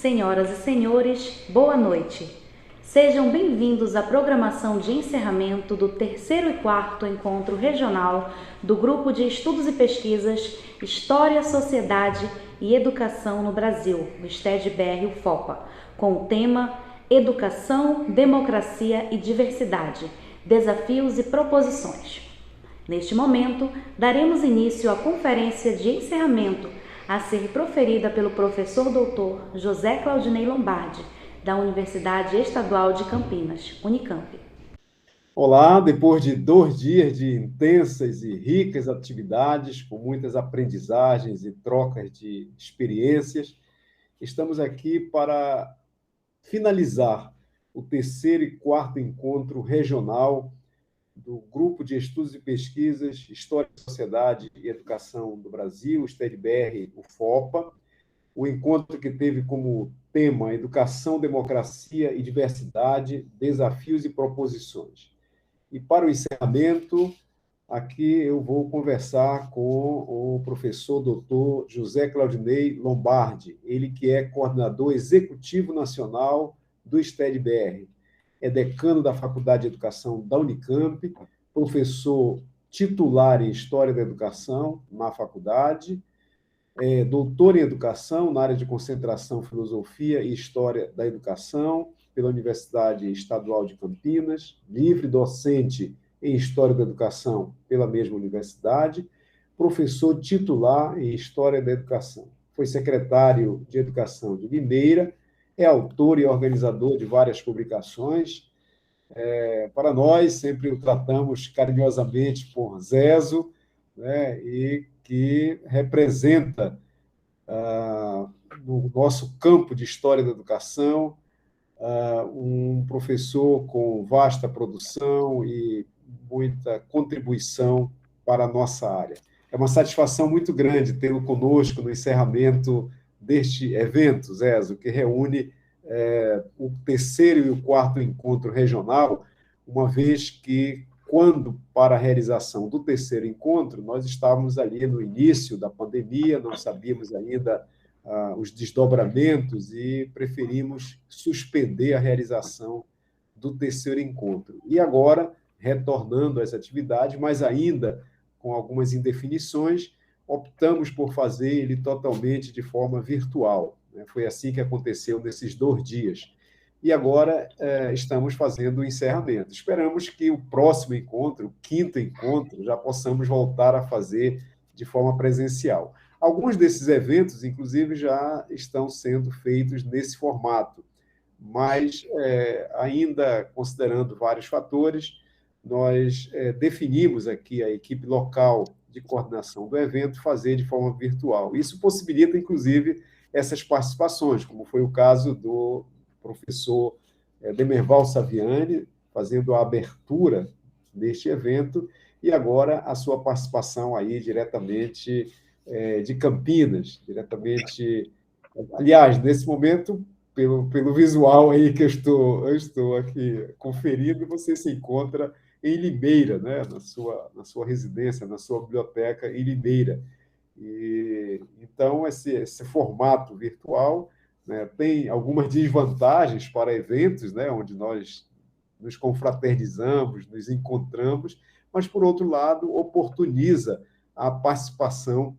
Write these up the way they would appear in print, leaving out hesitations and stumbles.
Senhoras e senhores, boa noite. Sejam bem-vindos à programação de encerramento do terceiro e quarto encontro regional do Grupo de Estudos e Pesquisas História, Sociedade e Educação no Brasil, o STED-BR-UFOPA, com o tema Educação, Democracia e Diversidade, Desafios e Proposições. Neste momento, daremos início à conferência de encerramento a ser proferida pelo professor doutor José Claudinei Lombardi, da Universidade Estadual de Campinas, Unicamp. Olá, depois de 2 dias de intensas e ricas atividades, com muitas aprendizagens e trocas de experiências, estamos aqui para finalizar o terceiro e quarto encontro regional do Grupo de Estudos e Pesquisas História, Sociedade e Educação do Brasil, o STED-BR, UFOPA, o encontro que teve como tema Educação, Democracia e Diversidade, Desafios e Proposições. E para o encerramento, aqui eu vou conversar com o professor doutor José Claudinei Lombardi, ele que é coordenador executivo nacional do STED-BR. É decano da Faculdade de Educação da Unicamp, professor titular em História da Educação na faculdade, doutor em Educação na área de concentração, Filosofia e História da Educação pela Universidade Estadual de Campinas, livre docente em História da Educação pela mesma universidade, professor titular em História da Educação. Foi secretário de Educação de Limeira, é autor e organizador de várias publicações. Para nós, sempre o tratamos carinhosamente por Zezo, né, e que representa, no nosso campo de História da Educação, um professor com vasta produção e muita contribuição para a nossa área. É uma satisfação muito grande tê-lo conosco no encerramento deste evento, Zezo, que reúne o terceiro e o quarto encontro regional, uma vez que, quando para a realização do terceiro encontro, nós estávamos ali no início da pandemia, não sabíamos ainda os desdobramentos e preferimos suspender a realização do terceiro encontro. E agora, retornando a essa atividade, mas ainda com algumas indefinições, optamos por fazer ele totalmente de forma virtual. Foi assim que aconteceu nesses 2 dias. E agora estamos fazendo o encerramento. Esperamos que o próximo encontro, o quinto encontro, já possamos voltar a fazer de forma presencial. Alguns desses eventos, inclusive, já estão sendo feitos nesse formato, mas, ainda considerando vários fatores, nós definimos aqui a equipe local de coordenação do evento fazer de forma virtual. Isso possibilita, inclusive, essas participações, como foi o caso do professor Demerval Saviani, fazendo a abertura deste evento, e agora a sua participação aí diretamente de Campinas, diretamente... Aliás, nesse momento, pelo visual aí que eu estou aqui conferindo, você se encontra em Limeira, né? na sua residência, na sua biblioteca em Limeira. E, então, esse formato virtual, né, tem algumas desvantagens para eventos, né, onde nós nos confraternizamos, nos encontramos, mas, por outro lado, oportuniza a participação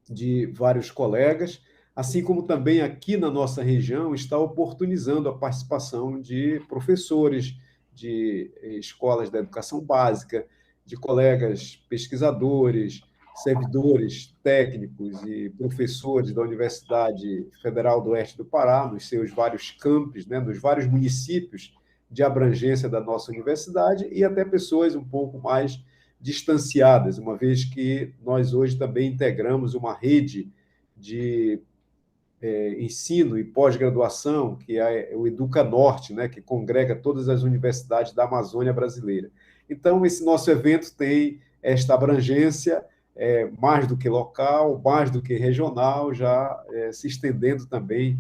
de vários colegas, assim como também aqui na nossa região está oportunizando a participação de professores de escolas da educação básica, de colegas pesquisadores, servidores técnicos e professores da Universidade Federal do Oeste do Pará, nos seus vários campos, né, nos vários municípios de abrangência da nossa universidade, e até pessoas um pouco mais distanciadas, uma vez que nós hoje também integramos uma rede de ensino e pós-graduação, que é o Educa Norte, né, que congrega todas as universidades da Amazônia brasileira. Então, esse nosso evento tem esta abrangência, mais do que local, mais do que regional, já se estendendo também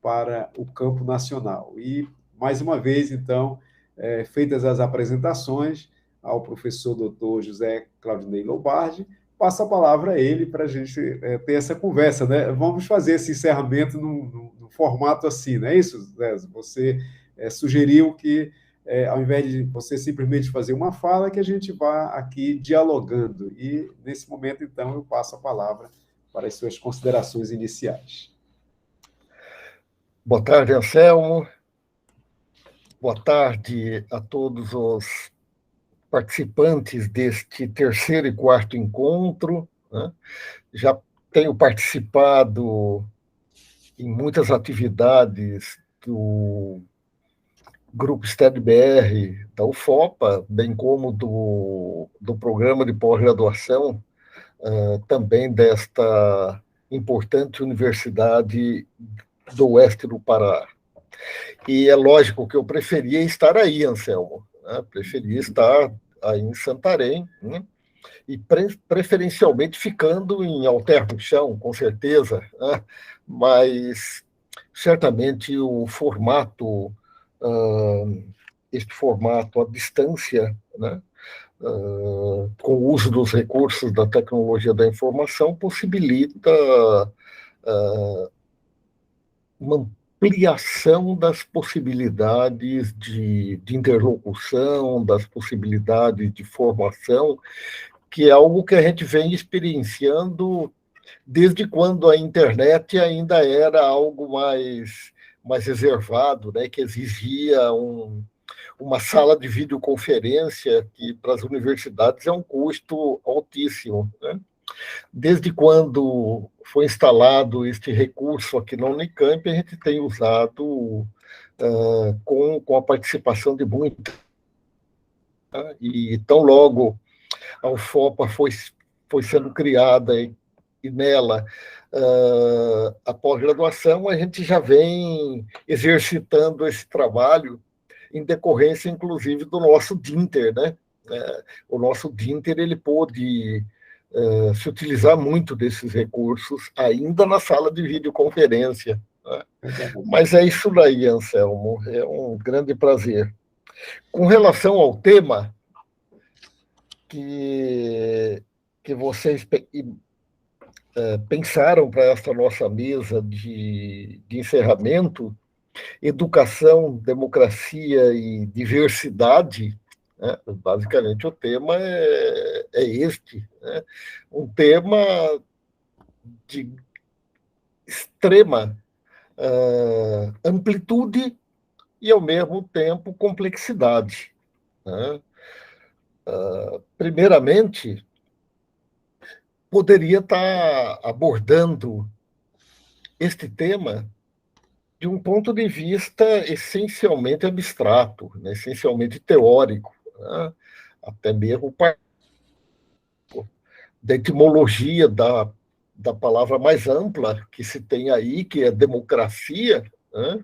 para o campo nacional. E, mais uma vez, então, feitas as apresentações ao professor doutor José Claudinei Lombardi, passo a palavra a ele para a gente ter essa conversa, né? Vamos fazer esse encerramento num formato assim, não é isso, Zé? Você sugeriu que, ao invés de você simplesmente fazer uma fala, que a gente vá aqui dialogando. E, nesse momento, então, eu passo a palavra para as suas considerações iniciais. Boa tarde, Anselmo. Boa tarde a todos os participantes deste terceiro e quarto encontro, né? Já tenho participado em muitas atividades do Grupo STED-BR da UFOPA, bem como do programa de pós-graduação, também desta importante universidade do oeste do Pará. E é lógico que eu preferia estar aí, Anselmo, né? Preferia estar aí em Santarém, né? E preferencialmente ficando em Alter do Chão, com certeza, né? Mas certamente o formato, este formato à distância, né? Com o uso dos recursos da tecnologia da informação, possibilita uma ampliação das possibilidades de interlocução, das possibilidades de formação, que é algo que a gente vem experienciando desde quando a internet ainda era algo mais reservado, né, que exigia uma sala de videoconferência, que para as universidades é um custo altíssimo, né? Desde quando foi instalado este recurso aqui na Unicamp, a gente tem usado com a participação de muitos. Né? E tão logo a UFOPA foi sendo criada e nela a pós-graduação, a gente já vem exercitando esse trabalho em decorrência, inclusive, do nosso DINTER, né? O nosso DINTER, ele pôde se utilizar muito desses recursos ainda na sala de videoconferência. Né? Mas é isso daí, Anselmo, é um grande prazer. Com relação ao tema que vocês pensaram para esta nossa mesa de encerramento, educação, democracia e diversidade, né? Basicamente o tema é este, né? Um tema de extrema amplitude e, ao mesmo tempo, complexidade. Né? Primeiramente, poderia estar abordando este tema de um ponto de vista essencialmente abstrato, né? Essencialmente teórico, né? Até mesmo da etimologia da palavra mais ampla que se tem aí, que é democracia, né?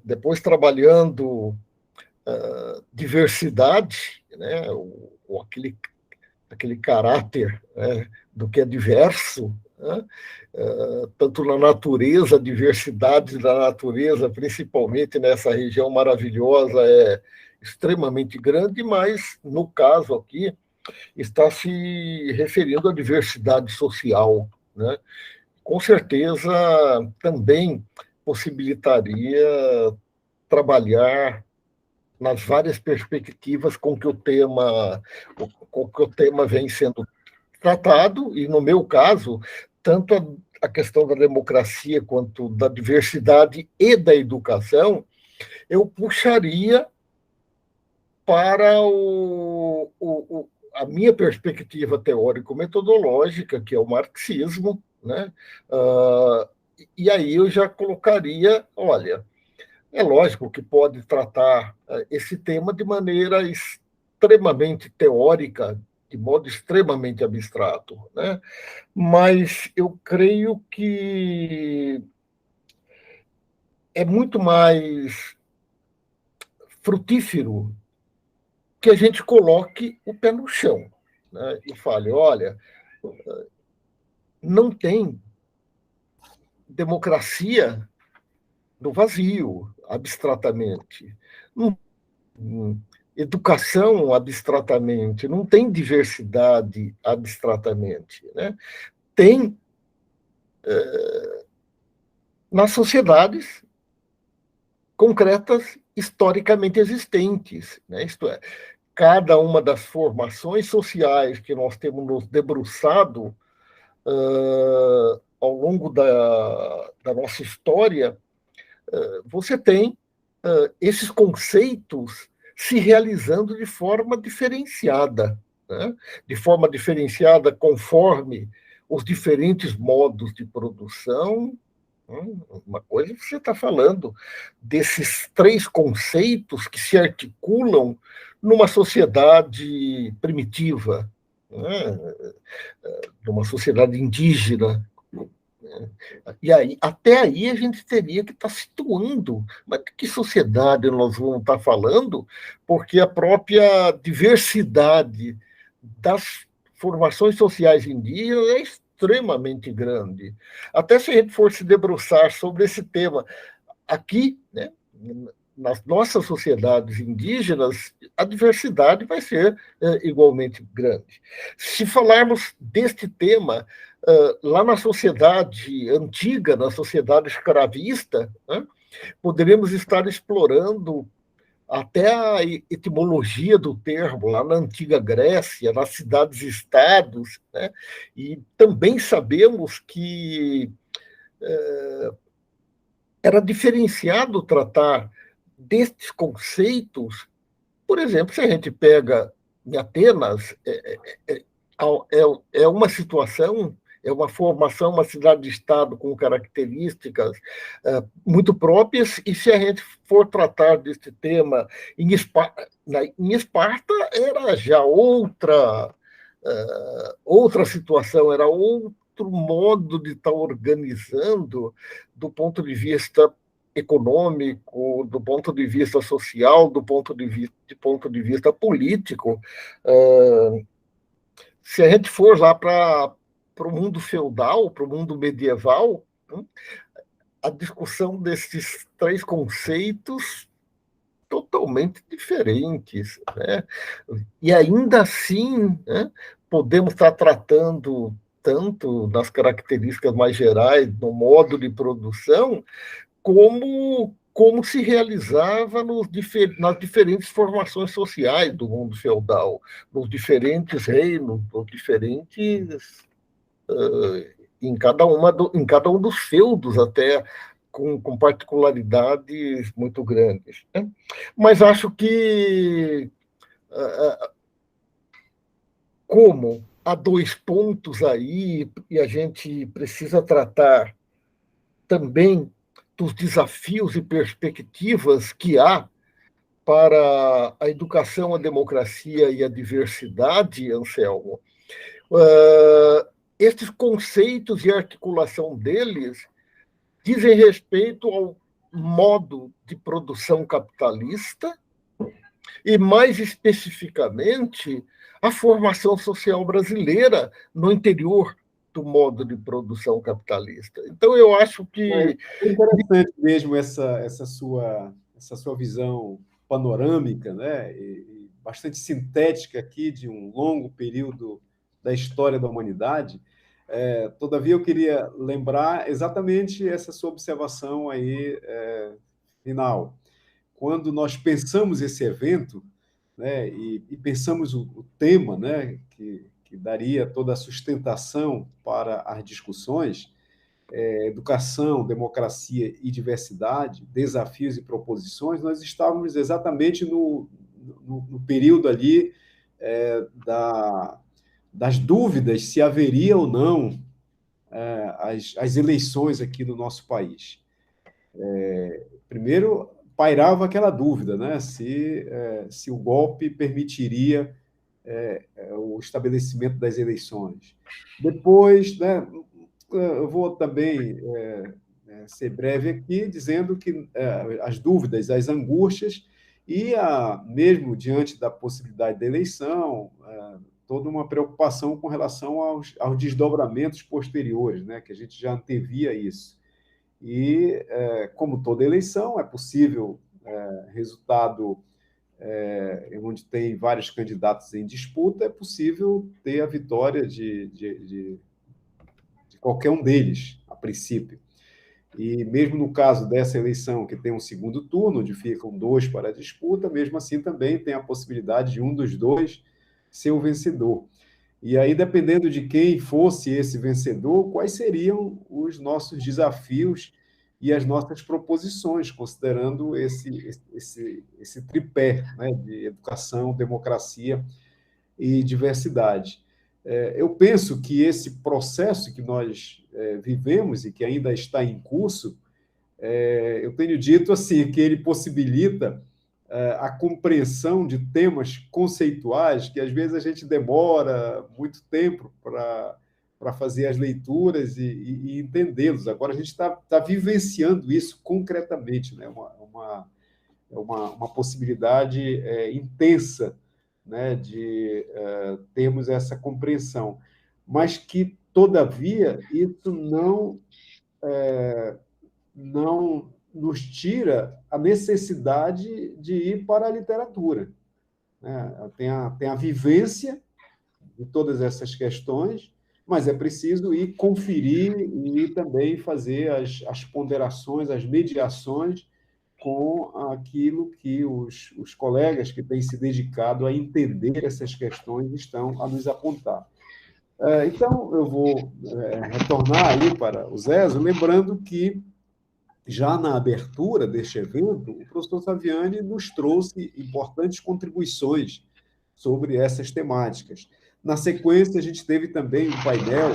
Depois trabalhando diversidade, né? Ou aquele caráter, né? Do que é diverso, né? Tanto na natureza, a diversidade da natureza, principalmente nessa região maravilhosa, é extremamente grande, mas, no caso aqui, está se referindo à diversidade social, né? Com certeza também possibilitaria trabalhar nas várias perspectivas com que o tema vem sendo tratado, e no meu caso, tanto a questão da democracia quanto da diversidade e da educação, eu puxaria para a minha perspectiva teórico-metodológica, que é o marxismo, né? E aí eu já colocaria, olha, é lógico que pode tratar esse tema de maneira extremamente teórica, de modo extremamente abstrato, né? Mas eu creio que é muito mais frutífero que a gente coloque o pé no chão, né? E fale, olha, não tem democracia no vazio, abstratamente. Não, educação abstratamente, não tem diversidade abstratamente, né? Tem nas sociedades concretas historicamente existentes, né? Isto é, cada uma das formações sociais que nós temos nos debruçado ao longo da nossa história, você tem esses conceitos se realizando de forma diferenciada, né? De forma diferenciada conforme os diferentes modos de produção. Uma coisa que você está falando desses 3 conceitos que se articulam numa sociedade primitiva, né? Numa sociedade indígena. E aí, até aí a gente teria que estar situando, mas de que sociedade nós vamos estar falando, porque a própria diversidade das formações sociais indígenas é extremamente grande. Até se a gente for se debruçar sobre esse tema aqui, né, nas nossas sociedades indígenas, a diversidade vai ser igualmente grande. Se falarmos deste tema lá na sociedade antiga, na sociedade escravista, né, poderíamos estar explorando até a etimologia do termo, lá na antiga Grécia, nas cidades-estados, né? E também sabemos que era diferenciado tratar destes conceitos. Por exemplo, se a gente pega em Atenas, é uma situação, é uma formação, uma cidade-estado com características muito próprias, e se a gente for tratar deste tema em Esparta era já outra situação, era outro modo de estar organizando do ponto de vista econômico, do ponto de vista social, do ponto de vista político. Se a gente for lá para o mundo feudal, para o mundo medieval, a discussão desses 3 conceitos totalmente diferentes, né? E ainda assim, né, podemos estar tratando tanto das características mais gerais, do modo de produção, como se realizava nas diferentes formações sociais do mundo feudal, nos diferentes reinos, nos diferentes em cada um dos feudos até com particularidades muito grandes, né? Mas acho que como há 2 pontos aí e a gente precisa tratar também dos desafios e perspectivas que há para a educação, a democracia e a diversidade, Anselmo, esses conceitos e a articulação deles dizem respeito ao modo de produção capitalista e, mais especificamente, a formação social brasileira no interior do modo de produção capitalista. Então, eu acho que... É interessante mesmo essa sua visão panorâmica, né? E bastante sintética aqui de um longo período da história da humanidade. Todavia, eu queria lembrar exatamente essa sua observação aí final. Quando nós pensamos esse evento, né, e pensamos o tema, né, que daria toda a sustentação para as discussões, educação, democracia e diversidade, desafios e proposições, nós estávamos exatamente no período ali das dúvidas se haveria ou não as eleições aqui no nosso país. Primeiro, pairava aquela dúvida, né, se o golpe permitiria o estabelecimento das eleições. Depois, né, eu vou também ser breve aqui, dizendo que as dúvidas, as angústias, e mesmo diante da possibilidade da eleição, toda uma preocupação com relação aos desdobramentos posteriores, né, que a gente já antevia isso. E, como toda eleição, é possível resultado onde tem vários candidatos em disputa, é possível ter a vitória de qualquer um deles, a princípio. E mesmo no caso dessa eleição, que tem um segundo turno, onde ficam dois para a disputa, mesmo assim também tem a possibilidade de um dos dois ser o vencedor. E aí, dependendo de quem fosse esse vencedor, quais seriam os nossos desafios e as nossas proposições, considerando esse tripé, né, de educação, democracia e diversidade. Eu penso que esse processo que nós vivemos e que ainda está em curso, eu tenho dito assim que ele possibilita a compreensão de temas conceituais que às vezes a gente demora muito tempo para fazer as leituras e entendê-los. Agora a gente está vivenciando isso concretamente, né? Uma possibilidade intensa, né, de termos essa compreensão, mas que, todavia, isso não nos tira a necessidade de ir para a literatura, né? Tem a vivência de todas essas questões, mas é preciso ir conferir e também fazer as ponderações, as mediações com aquilo que os colegas que têm se dedicado a entender essas questões estão a nos apontar. Então, eu vou retornar aí para o Zezo, lembrando que, já na abertura deste evento, o professor Saviani nos trouxe importantes contribuições sobre essas temáticas. Na sequência, a gente teve também um painel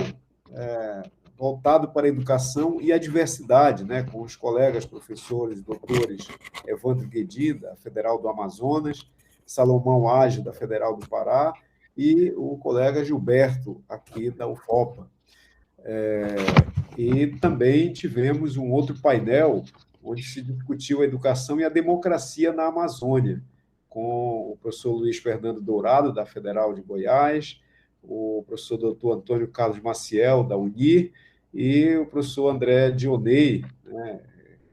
voltado para a educação e a diversidade, né, com os colegas professores e doutores Evandro Guedin, da Federal do Amazonas, Salomão Ágio, da Federal do Pará, e o colega Gilberto, aqui da UFOPA. E também tivemos um outro painel onde se discutiu a educação e a democracia na Amazônia, com o professor Luiz Fernando Dourado, da Federal de Goiás, o professor doutor Antônio Carlos Maciel, da UNIR, e o professor André Dionei, né,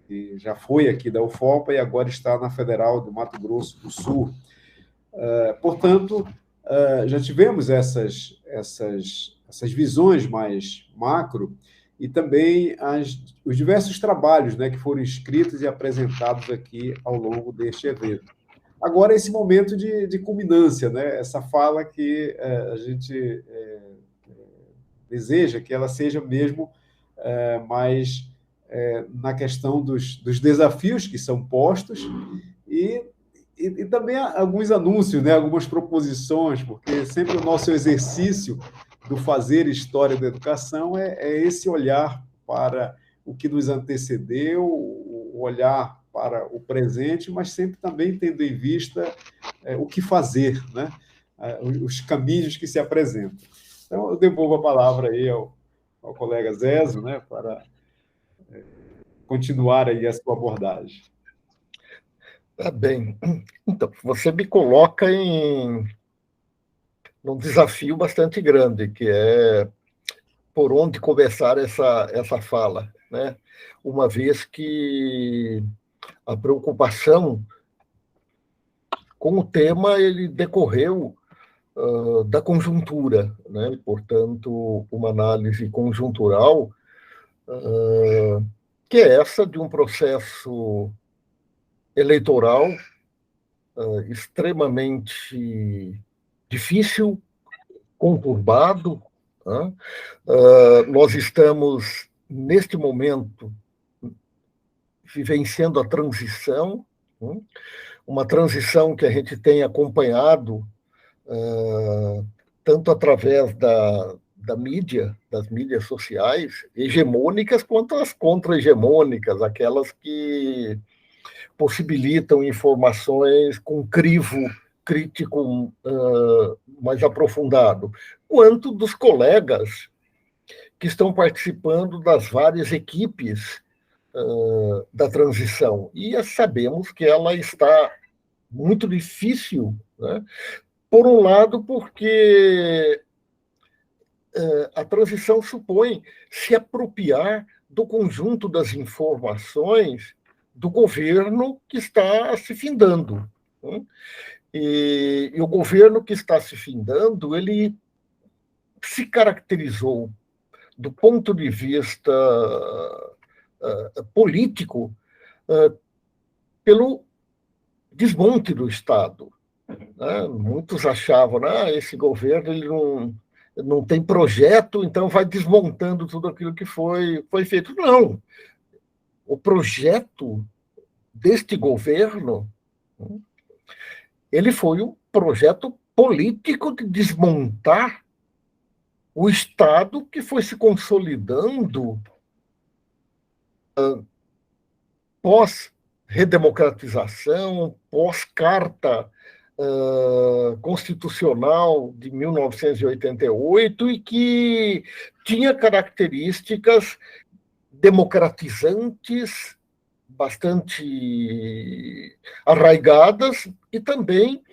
que já foi aqui da UFOPA e agora está na Federal do Mato Grosso do Sul. Portanto, já tivemos essas visões mais macro e também os diversos trabalhos, né, que foram escritos e apresentados aqui ao longo deste evento. Agora, esse momento de culminância, né, essa fala que a gente deseja que ela seja mesmo mais na questão dos desafios que são postos e também alguns anúncios, né, algumas proposições, porque sempre o nosso exercício do fazer história da educação é esse olhar para o que nos antecedeu, o olhar para o presente, mas sempre também tendo em vista o que fazer, né, os caminhos que se apresentam. Então, eu devolvo a palavra aí ao colega Zezo, né, para continuar aí a sua abordagem. Tá bem. Então, você me coloca num desafio bastante grande, que é por onde começar essa fala, né? Uma vez que a preocupação com o tema ele decorreu da conjuntura, né? Portanto, uma análise conjuntural que é essa de um processo eleitoral extremamente difícil, conturbado. Né? Nós estamos, neste momento, vivenciando a transição, né? Uma transição que a gente tem acompanhado tanto através da mídia, das mídias sociais, hegemônicas quanto as contra-hegemônicas, aquelas que possibilitam informações com crivo crítico mais aprofundado, quanto dos colegas que estão participando das várias equipes da transição. E sabemos que ela está muito difícil, né? Por um lado, porque a transição supõe se apropriar do conjunto das informações do governo que está se findando. Né? E o governo que está se findando, ele se caracterizou, do ponto de vista político pelo desmonte do Estado. Né? Muitos achavam, esse governo ele não tem projeto, então vai desmontando tudo aquilo que foi feito. Não. O projeto deste governo, ele foi um projeto político de desmontar o Estado que foi se consolidando pós-redemocratização, pós-carta constitucional de 1988 e que tinha características democratizantes, bastante arraigadas, e também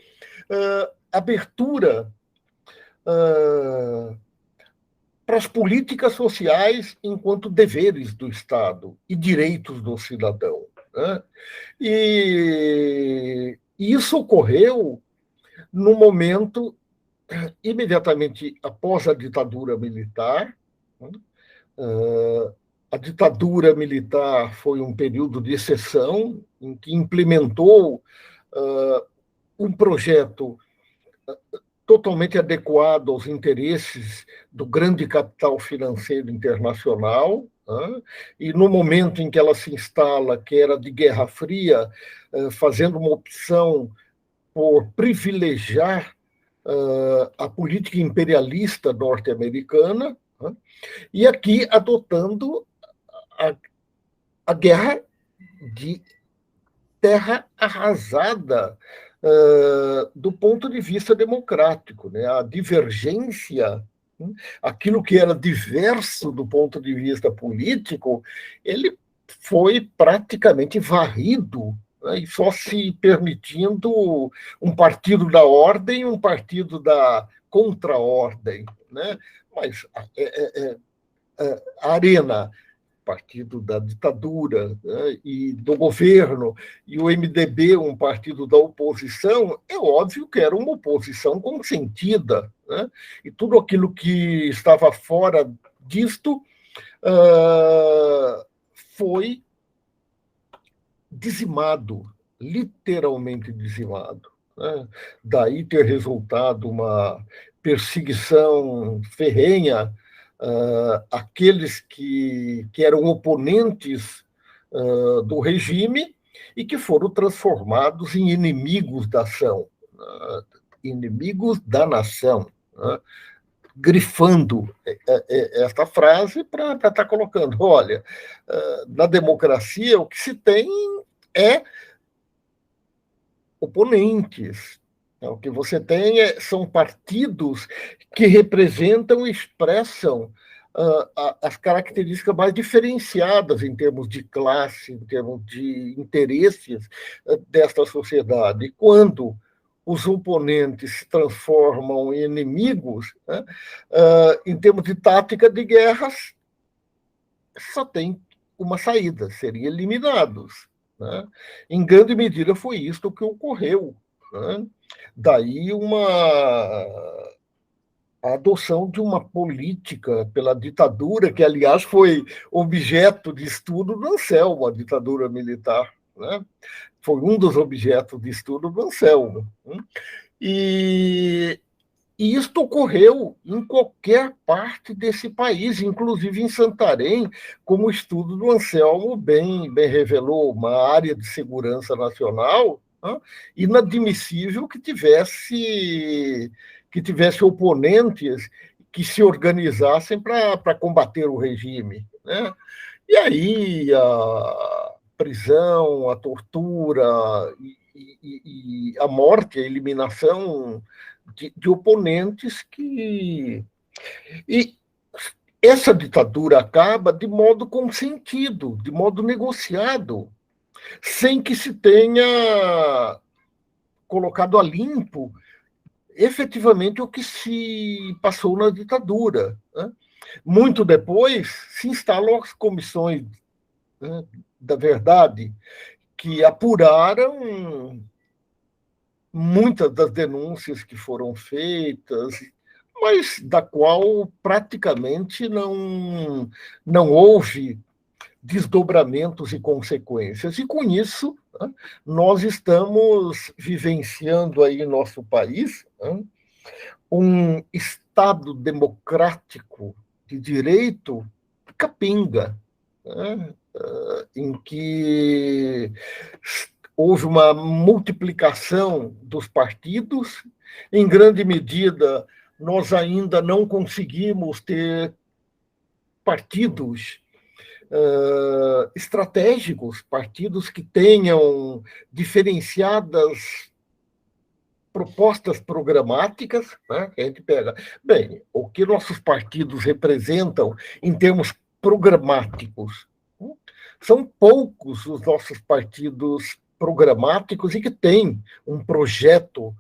abertura para as políticas sociais enquanto deveres do Estado e direitos do cidadão. Né? E isso ocorreu no momento imediatamente após a ditadura militar. A ditadura militar foi um período de exceção em que implementou um projeto totalmente adequado aos interesses do grande capital financeiro internacional, né? E no momento em que ela se instala, que era de Guerra Fria, fazendo uma opção por privilegiar a política imperialista norte-americana, né? E aqui adotando a guerra de terra arrasada do ponto de vista democrático, né? A divergência, aquilo que era diverso do ponto de vista político, ele foi praticamente varrido, né? E só se permitindo um partido da ordem e um partido da contra-ordem, né? Mas a arena, partido da ditadura, né, e do governo, e o MDB, um partido da oposição, é óbvio que era uma oposição consentida, né? E tudo aquilo que estava fora disto foi dizimado, literalmente dizimado, né? Daí ter resultado uma perseguição ferrenha aqueles que eram oponentes do regime e que foram transformados em inimigos da ação, inimigos da nação, grifando esta frase para estar colocando, olha, na democracia o que se tem é oponentes. O que você tem são partidos que representam e expressam as características mais diferenciadas em termos de classe, em termos de interesses desta sociedade. E quando os oponentes se transformam em inimigos, né, em termos de tática de guerras, só tem uma saída, seriam eliminados. Né? Em grande medida foi isto que ocorreu. Né? Daí a adoção de uma política pela ditadura, que, aliás, foi objeto de estudo do Anselmo, a ditadura militar. Né? Foi um dos objetos de estudo do Anselmo. E isto ocorreu em qualquer parte desse país, inclusive em Santarém, como o estudo do Anselmo bem revelou, uma área de segurança nacional, né? Inadmissível que tivesse oponentes que se organizassem para combater o regime. Né? E aí a prisão, a tortura e a morte, a eliminação de oponentes que... E essa ditadura acaba de modo consentido, de modo negociado, sem que se tenha colocado a limpo efetivamente o que se passou na ditadura. Né? Muito depois se instalam as comissões, né, da verdade, que apuraram muitas das denúncias que foram feitas, mas da qual praticamente não houve desdobramentos e consequências. E, com isso, né, nós estamos vivenciando aí em nosso país, né, um Estado democrático de direito capenga, né, em que houve uma multiplicação dos partidos. Em grande medida, nós ainda não conseguimos ter partidos estratégicos, partidos que tenham diferenciadas propostas programáticas, né? A gente pega, bem, o que nossos partidos representam em termos programáticos. São poucos os nossos partidos programáticos e que têm um projeto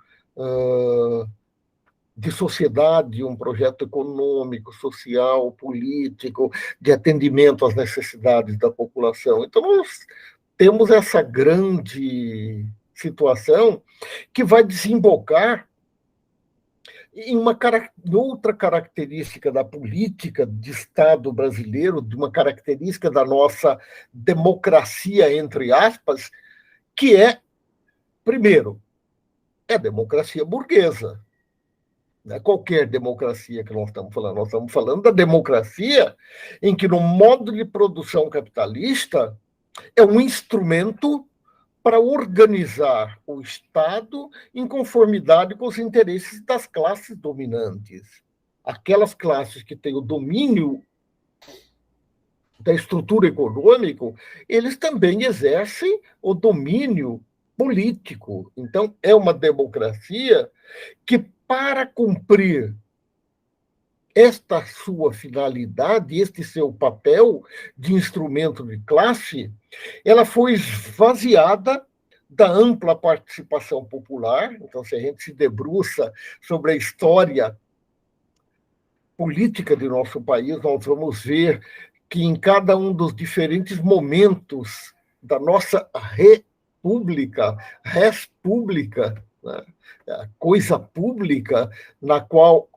de sociedade, um projeto econômico, social, político, de atendimento às necessidades da população. Então, nós temos essa grande situação que vai desembocar em outra característica da política de Estado brasileiro, de uma característica da nossa democracia, entre aspas, que é, primeiro, é a democracia burguesa. Não é qualquer democracia que nós estamos falando da democracia em que, no modo de produção capitalista, é um instrumento para organizar o Estado em conformidade com os interesses das classes dominantes. Aquelas classes que têm o domínio da estrutura econômica, eles também exercem o domínio político. Então, é uma democracia que, para cumprir esta sua finalidade, este seu papel de instrumento de classe, ela foi esvaziada da ampla participação popular. Então, se a gente se debruça sobre a história política de nosso país, nós vamos ver que em cada um dos diferentes momentos da nossa república, res pública, né, a coisa pública, na qual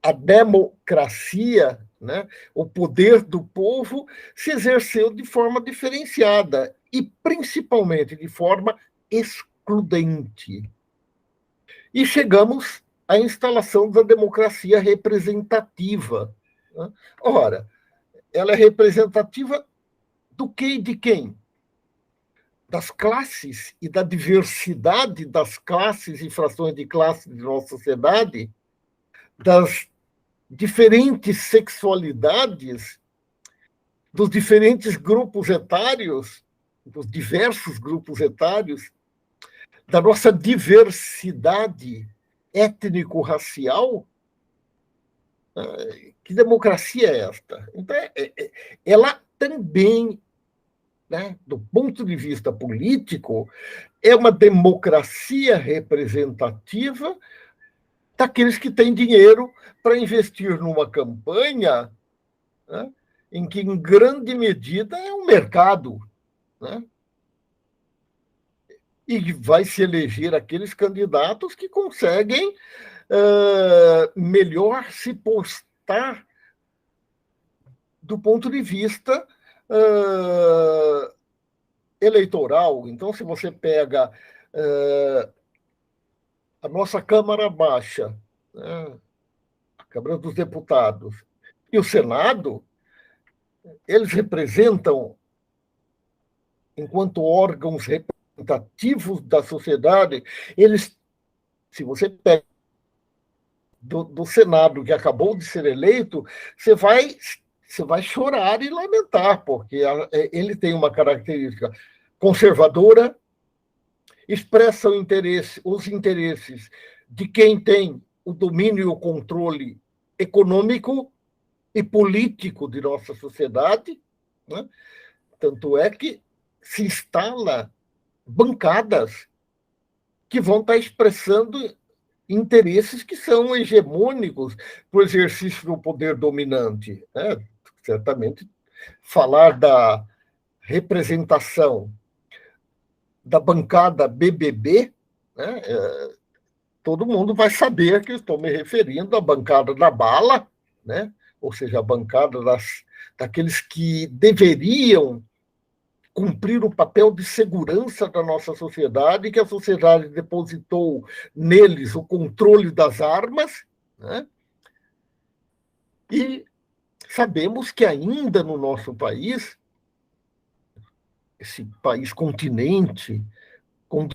a democracia, né, o poder do povo, se exerceu de forma diferenciada e, principalmente, de forma excludente. E chegamos à instalação da democracia representativa. Né? Ora, ela é representativa do que e de quem? Das classes e da diversidade das classes e frações de classe de nossa sociedade, das diferentes sexualidades, dos diferentes grupos etários, dos diversos grupos etários, da nossa diversidade étnico-racial. Que democracia é esta? Então, ela também, né, do ponto de vista político, é uma democracia representativa daqueles que têm dinheiro para investir numa campanha, né, em que, em grande medida, é um mercado, né, e vai se eleger aqueles candidatos que conseguem melhor se postar do ponto de vista eleitoral. Então, se você pega a nossa Câmara Baixa, né, a Câmara dos Deputados e o Senado, eles representam, enquanto órgãos representativos da sociedade, eles, se você pega do Senado, que acabou de ser eleito, você vai chorar e lamentar, porque ele tem uma característica conservadora, expressa os interesses de quem tem o domínio e o controle econômico e político de nossa sociedade, né? Tanto é que se instala bancadas que vão estar expressando interesses que são hegemônicos para o exercício do poder dominante, né? Certamente, falar da representação da bancada BBB, né, todo mundo vai saber que eu estou me referindo à bancada da bala, né? Ou seja, a bancada das daqueles que deveriam cumprir o papel de segurança da nossa sociedade, que a sociedade depositou neles o controle das armas, né? E sabemos que ainda no nosso país, esse país continente, com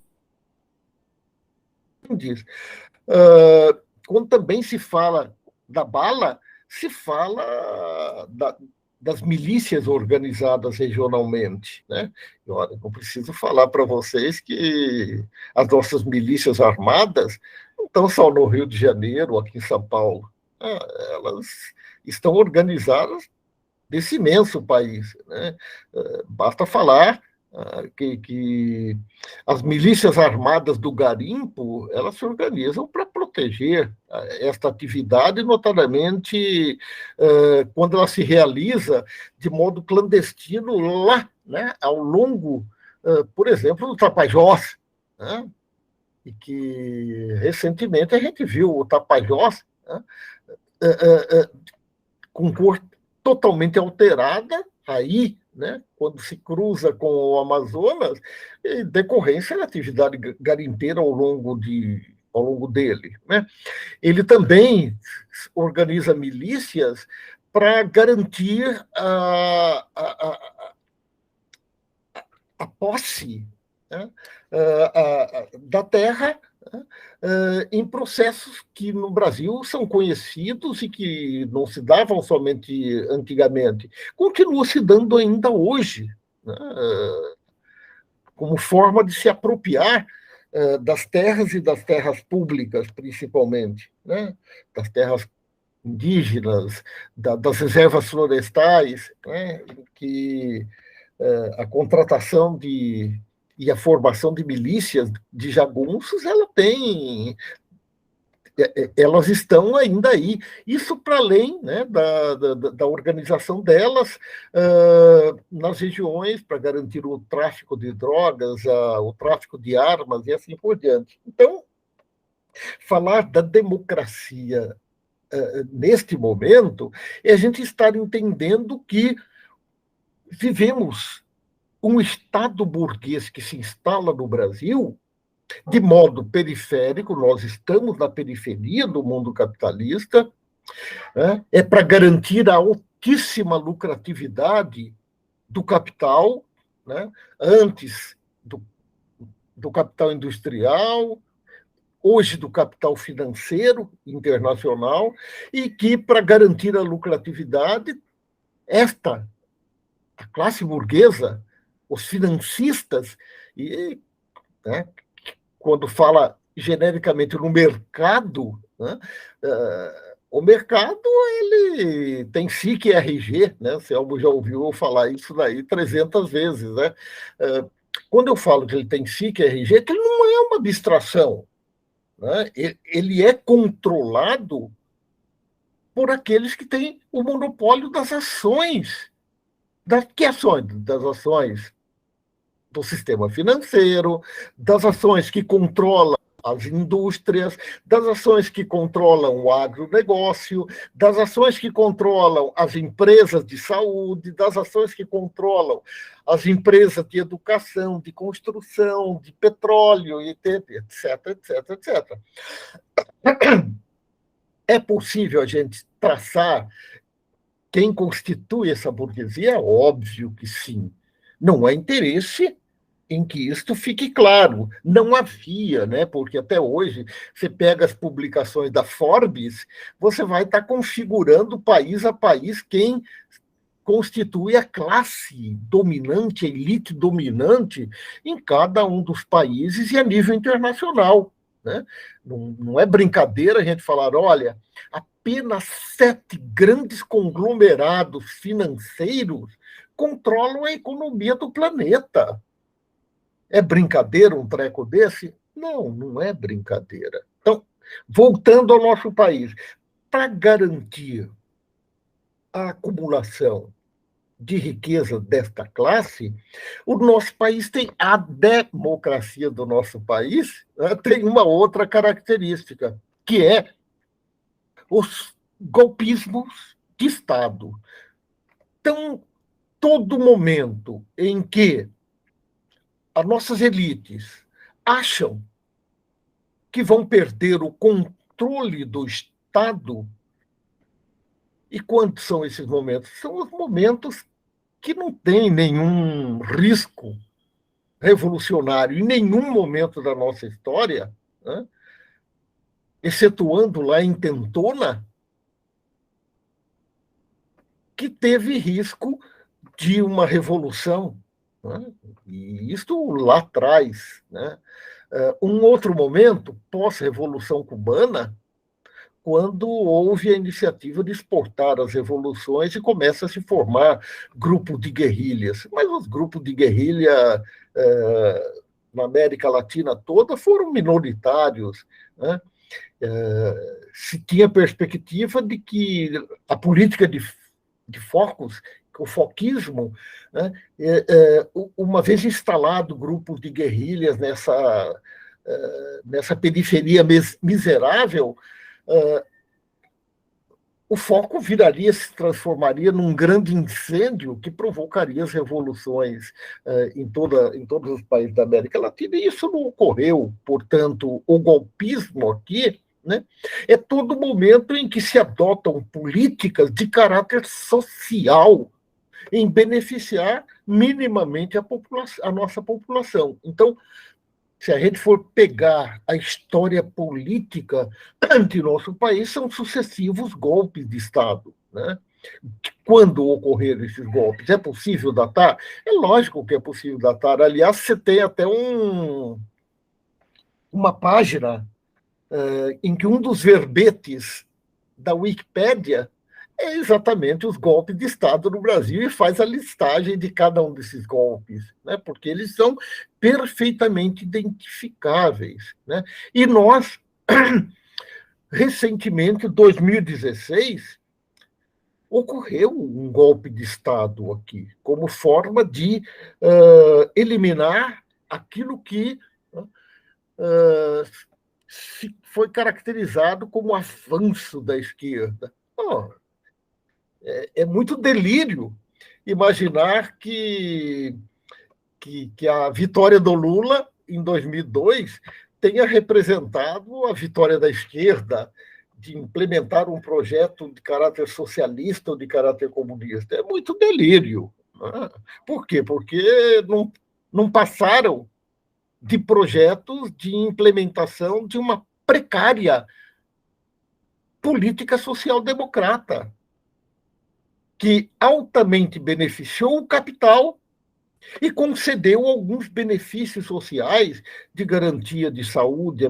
quando também se fala da bala, se fala das milícias organizadas regionalmente, né? E, olha, não preciso falar para vocês que as nossas milícias armadas não estão só no Rio de Janeiro, aqui em São Paulo. Elas estão organizadas desse imenso país, né? Basta falar que as milícias armadas do garimpo, elas se organizam para proteger esta atividade, notadamente quando ela se realiza de modo clandestino lá, né, ao longo, por exemplo, do Tapajós, né, e que recentemente a gente viu o Tapajós, né, com cor totalmente alterada aí, né, quando se cruza com o Amazonas, em decorrência da atividade garimpeira ao longo dele, né? Ele também organiza milícias para garantir a posse, né, da terra, né, em processos que no Brasil são conhecidos e que não se davam somente antigamente, continua se dando ainda hoje, né, como forma de se apropriar das terras e das terras públicas, principalmente, né, das terras indígenas, das reservas florestais, né, que a contratação e a formação de milícias de jagunços, elas estão ainda aí. Isso para além, né, da organização delas nas regiões para garantir o tráfico de drogas, o tráfico de armas e assim por diante. Então, falar da democracia neste momento é a gente estar entendendo que vivemos um Estado burguês que se instala no Brasil de modo periférico, nós estamos na periferia do mundo capitalista, né? É para garantir a altíssima lucratividade do capital, né? Antes do capital industrial, hoje do capital financeiro internacional, e que, para garantir a lucratividade, a classe burguesa, os financistas, né, quando fala genericamente no mercado, né, o mercado ele tem SIC e RG, né? O Selmo já ouviu falar isso daí 300 vezes, né? Quando eu falo que ele tem SIC e RG, que ele não é uma abstração, né? Ele é controlado por aqueles que têm o monopólio das ações. Que ações? Das ações do sistema financeiro, das ações que controlam as indústrias, das ações que controlam o agronegócio, das ações que controlam as empresas de saúde, das ações que controlam as empresas de educação, de construção, de petróleo, etc, etc, etc. É possível a gente traçar quem constitui essa burguesia? É óbvio que sim. Não há interesse em que isto fique claro. Não havia, né? Porque até hoje, você pega as publicações da Forbes, você vai estar configurando país a país quem constitui a classe dominante, a elite dominante em cada um dos países e a nível internacional, né? Não é brincadeira a gente falar, olha, apenas 7 grandes conglomerados financeiros controlam a economia do planeta. É brincadeira um treco desse? Não, não é brincadeira. Então, voltando ao nosso país, para garantir a acumulação de riqueza desta classe, o nosso país tem a democracia do nosso país, né, tem uma outra característica, que é os golpismos de Estado. Então, todo momento em que as nossas elites acham que vão perder o controle do Estado, e quantos são esses momentos? São os momentos que não tem nenhum risco revolucionário em nenhum momento da nossa história, né? Excetuando lá em Tentona, que teve risco de uma revolução, né? E isto lá atrás, né? Um outro momento, pós-Revolução Cubana, quando houve a iniciativa de exportar as revoluções e começa a se formar grupo de guerrilhas. Mas os grupos de guerrilha na América Latina toda foram minoritários, né? Se tinha perspectiva de que a política de focos, o foquismo, né, uma vez instalado grupos de guerrilhas nessa periferia miserável, o foco se transformaria num grande incêndio que provocaria as revoluções em todos os países da América Latina, e isso não ocorreu. Portanto, o golpismo aqui, né, é todo momento em que se adotam políticas de caráter social em beneficiar minimamente a nossa população. Então, se a gente for pegar a história política de nosso país, são sucessivos golpes de Estado, né? Quando ocorreram esses golpes? É possível datar? É lógico que é possível datar. Aliás, você tem até uma página em que um dos verbetes da Wikipédia é exatamente os golpes de Estado no Brasil e faz a listagem de cada um desses golpes, né? Porque eles são perfeitamente identificáveis, né? E nós, recentemente, em 2016, ocorreu um golpe de Estado aqui, como forma de eliminar aquilo que foi caracterizado como avanço da esquerda. Oh, é muito delírio imaginar que a vitória do Lula em 2002 tenha representado a vitória da esquerda de implementar um projeto de caráter socialista ou de caráter comunista. É muito delírio. Né? Por quê? Porque não passaram de projetos de implementação de uma precária política social-democrata, que altamente beneficiou o capital e concedeu alguns benefícios sociais de garantia de saúde,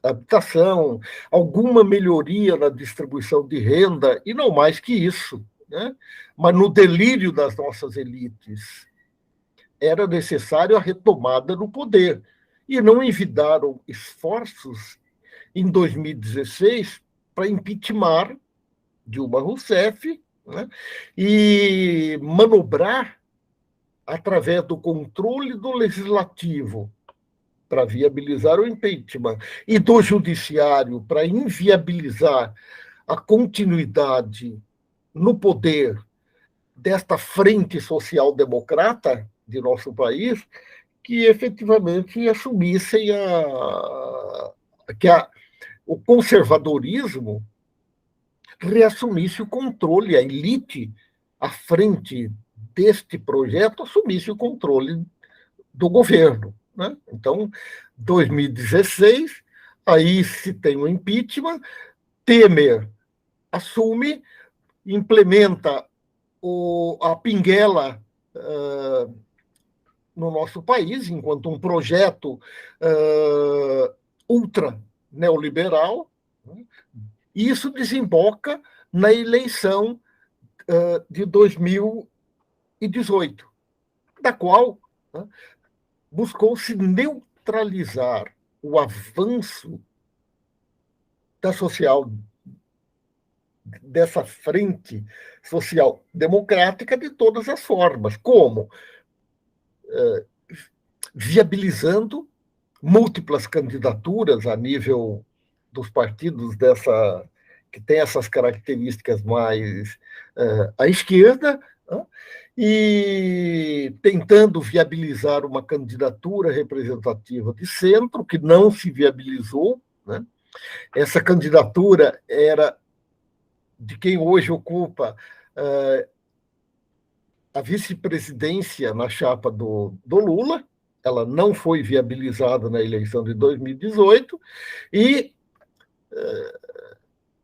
habitação, alguma melhoria na distribuição de renda, e não mais que isso, né? Mas no delírio das nossas elites, era necessário a retomada do poder, e não envidaram esforços em 2016 para impeachment Dilma Rousseff, né? E manobrar através do controle do legislativo para viabilizar o impeachment e do judiciário para inviabilizar a continuidade no poder desta frente social-democrata de nosso país, que efetivamente assumissem o conservadorismo reassumisse o controle, a elite à frente deste projeto assumisse o controle do governo, né? Então, 2016, aí se tem o impeachment, Temer assume, implementa a pinguela no nosso país, enquanto um projeto ultra neoliberal, né? E isso desemboca na eleição de 2018, da qual, né, buscou-se neutralizar o avanço dessa frente social democrática de todas as formas. Como? Viabilizando múltiplas candidaturas a nível dos partidos que têm essas características mais à esquerda, né, e tentando viabilizar uma candidatura representativa de centro, que não se viabilizou, né? Essa candidatura era de quem hoje ocupa a vice-presidência na chapa do Lula. Ela não foi viabilizada na eleição de 2018 e,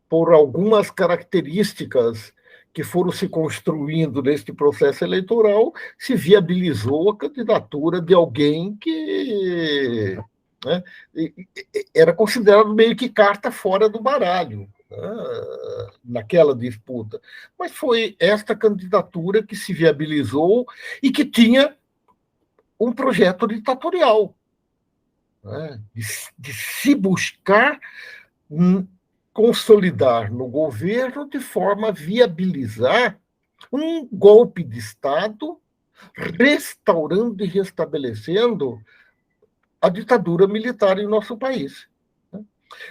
por algumas características que foram se construindo neste processo eleitoral, se viabilizou a candidatura de alguém que, né, era considerado meio que carta fora do baralho, né, naquela disputa. Mas foi esta candidatura que se viabilizou e que tinha um projeto ditatorial, né, de se buscar consolidar no governo de forma a viabilizar um golpe de Estado, restaurando e restabelecendo a ditadura militar em nosso país.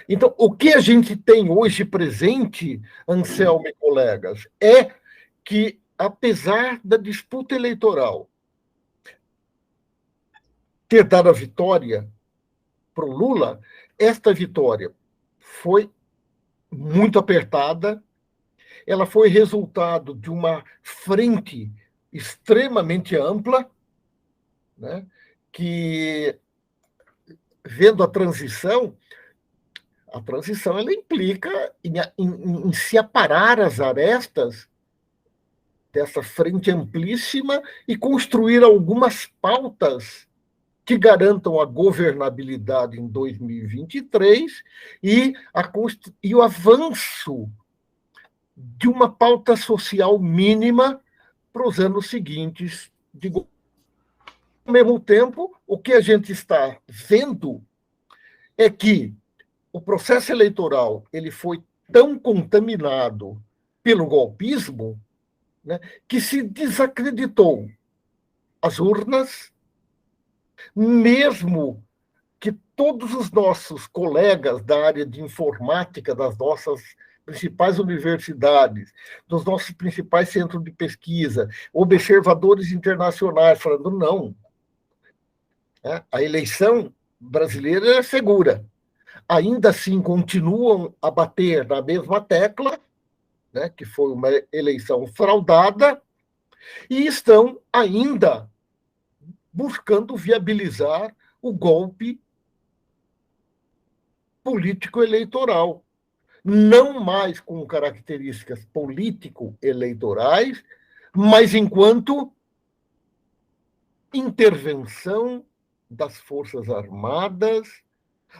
Então, o que a gente tem hoje presente, Anselmo e colegas, é que, apesar da disputa eleitoral ter dado a vitória para o Lula, esta vitória foi muito apertada, ela foi resultado de uma frente extremamente ampla, né, que, vendo a transição ela implica em se aparar as arestas dessa frente amplíssima e construir algumas pautas que garantam a governabilidade em 2023 e o avanço de uma pauta social mínima para os anos seguintes. Ao mesmo tempo, o que a gente está vendo é que o processo eleitoral ele foi tão contaminado pelo golpismo, né, que se desacreditou as urnas, mesmo que todos os nossos colegas da área de informática, das nossas principais universidades, dos nossos principais centros de pesquisa, observadores internacionais, falando não, né, a eleição brasileira é segura. Ainda assim, continuam a bater na mesma tecla, né, que foi uma eleição fraudada, e estão ainda buscando viabilizar o golpe político-eleitoral, não mais com características político-eleitorais, mas enquanto intervenção das Forças Armadas,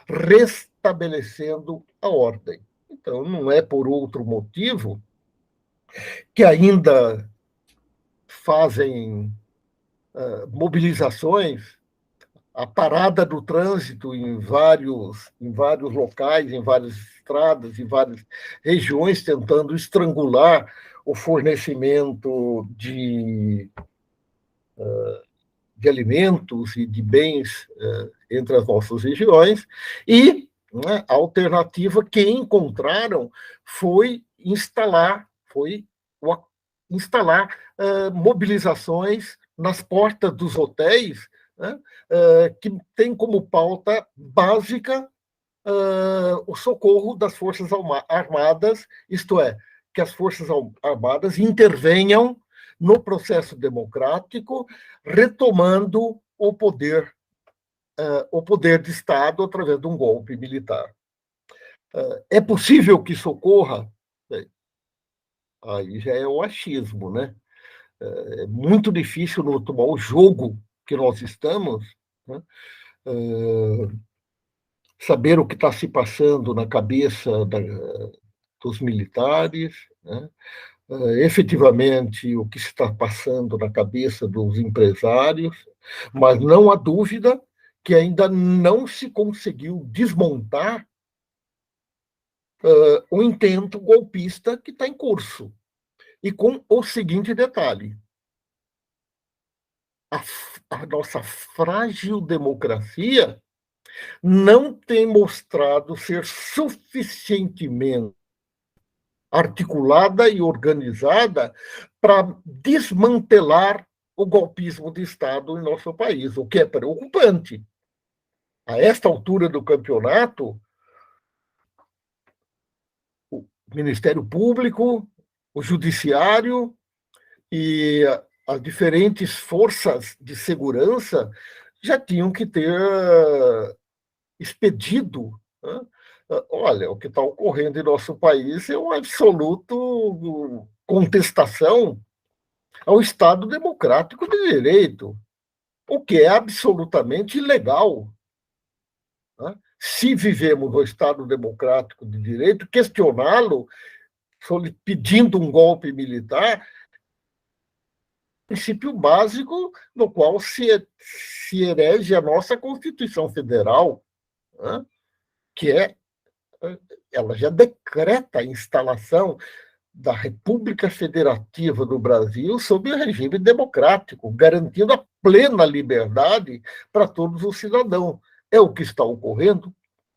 restabelecendo a ordem. Então, não é por outro motivo que ainda fazem mobilizações, a parada do trânsito em vários locais, em várias estradas, em várias regiões, tentando estrangular o fornecimento de alimentos e de bens entre as nossas regiões, e, né, a alternativa que encontraram foi instalar mobilizações nas portas dos hotéis, né, que tem como pauta básica o socorro das Forças Armadas, isto é, que as Forças Armadas intervenham no processo democrático, retomando o poder de Estado através de um golpe militar. É possível que isso ocorra? Aí já é o achismo, né? É muito difícil no atual jogo que nós estamos, né, saber o que está se passando na cabeça dos militares, né? Efetivamente o que está passando na cabeça dos empresários, mas não há dúvida que ainda não se conseguiu desmontar o intento golpista que está em curso. E com o seguinte detalhe: a nossa frágil democracia não tem mostrado ser suficientemente articulada e organizada para desmantelar o golpismo de Estado em nosso país, o que é preocupante. A esta altura do campeonato, o Ministério Público, o Judiciário e as diferentes forças de segurança já tinham que ter expedido, né? Olha, o que está ocorrendo em nosso país é uma absoluta contestação ao Estado democrático de direito, o que é absolutamente ilegal, né? Se vivemos no Estado democrático de direito, questioná-lo, pedindo um golpe militar, princípio básico no qual se erege a nossa Constituição Federal, né? Que ela já decreta a instalação da República Federativa do Brasil sob o regime democrático, garantindo a plena liberdade para todos os cidadãos. É o que está ocorrendo?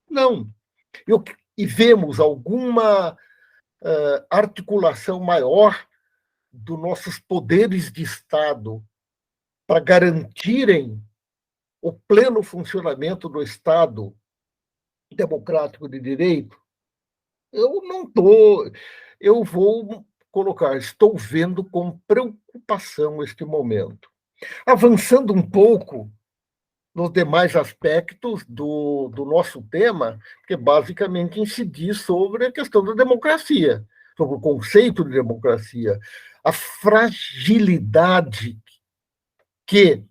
Não. E vemos alguma articulação maior dos nossos poderes de Estado para garantirem o pleno funcionamento do Estado democrático de direito? Eu não estou. Eu vou colocar, estou vendo com preocupação este momento. Avançando um pouco nos demais aspectos do nosso tema, que basicamente incidir sobre a questão da democracia, sobre o conceito de democracia, a fragilidade que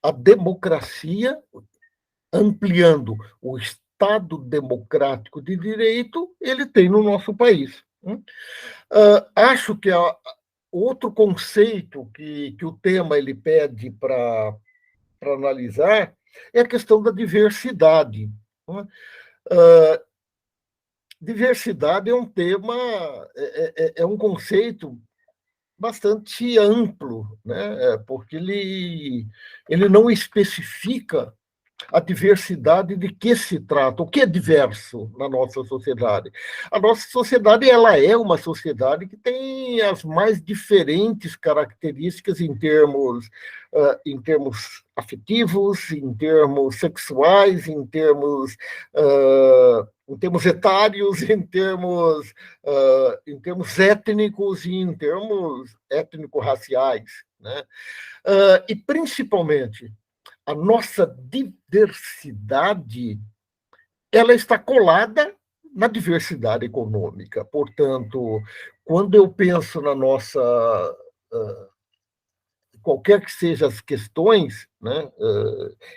a democracia, ampliando o Estado democrático de direito, ele tem no nosso país. Acho que outro conceito que o tema ele pede para analisar é a questão da diversidade. Diversidade é um tema, é um conceito bastante amplo, né? Porque ele não especifica a diversidade de que se trata, o que é diverso na nossa sociedade. A nossa sociedade ela é uma sociedade que tem as mais diferentes características em termos afetivos, em termos sexuais, em termos etários, em termos étnicos e em termos étnico-raciais, né? E, principalmente, a nossa diversidade ela está colada na diversidade econômica. Portanto, quando eu penso na nossa... qualquer que sejam as questões, né,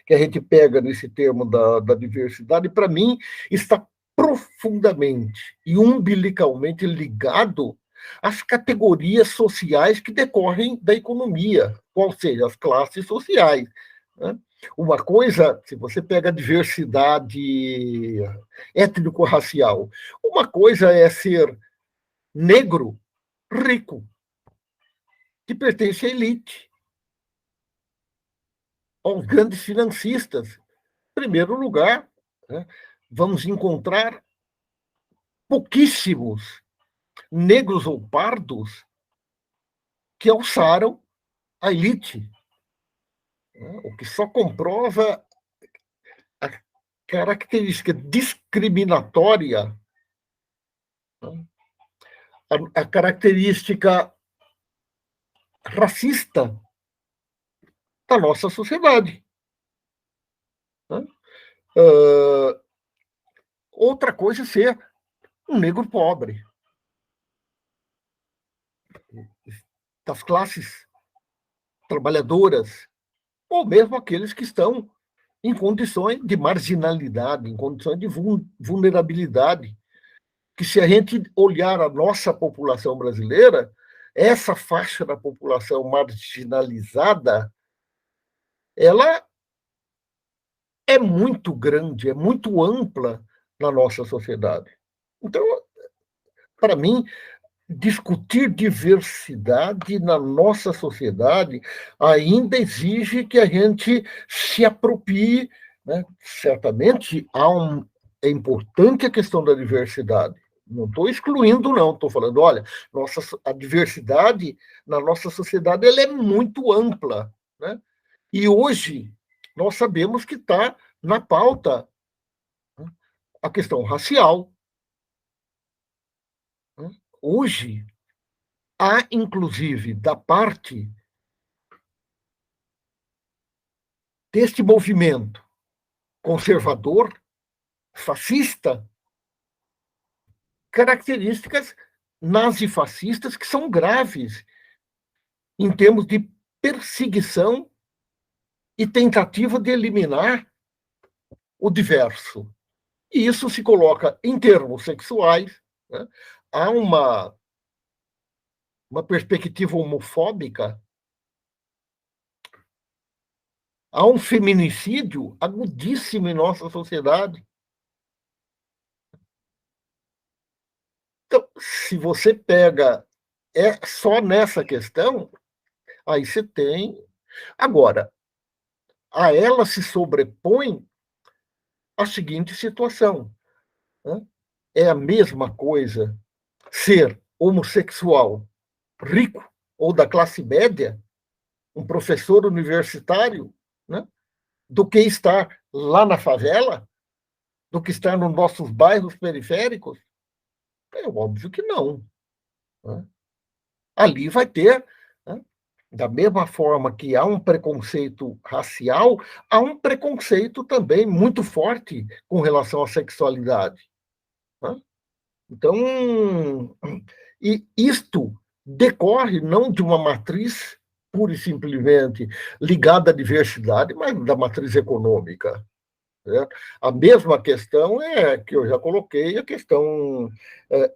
que a gente pega nesse termo da diversidade, para mim, está profundamente e umbilicalmente ligado às categorias sociais que decorrem da economia, qual seja, as classes sociais, né? Uma coisa, se você pega a diversidade étnico-racial, uma coisa é ser negro, rico, que pertence à elite, aos grandes financistas. Em primeiro lugar, né, vamos encontrar pouquíssimos negros ou pardos que alçaram a elite, o que só comprova a característica discriminatória, a característica racista da nossa sociedade. Outra coisa é ser um negro pobre, das classes trabalhadoras, ou mesmo aqueles que estão em condições de marginalidade, em condições de vulnerabilidade, que se a gente olhar a nossa população brasileira, essa faixa da população marginalizada, ela é muito grande, é muito ampla na nossa sociedade. Então, para mim, discutir diversidade na nossa sociedade ainda exige que a gente se aproprie, né? Certamente é importante a questão da diversidade, Não estou excluindo, não. Estou falando, olha, a diversidade na nossa sociedade ela é muito ampla, né? E hoje nós sabemos que está na pauta, né, a questão racial. Né? Hoje há, inclusive, da parte deste movimento conservador, fascista, características nazifascistas que são graves em termos de perseguição e tentativa de eliminar o diverso. E isso se coloca em termos sexuais, né? Há uma perspectiva homofóbica, há um feminicídio agudíssimo em nossa sociedade. Então, se você pega só nessa questão, aí você tem. Agora, a ela se sobrepõe a seguinte situação, né? É a mesma coisa ser homossexual rico ou da classe média, um professor universitário, né, do que estar lá na favela, do que estar nos nossos bairros periféricos? É óbvio que não. Né? Ali vai ter, né, da mesma forma que há um preconceito racial, há um preconceito também muito forte com relação à sexualidade. Né? Então, e isto decorre não de uma matriz pura e simplesmente ligada à diversidade, mas da matriz econômica. Né? A mesma questão é que eu já coloquei, a questão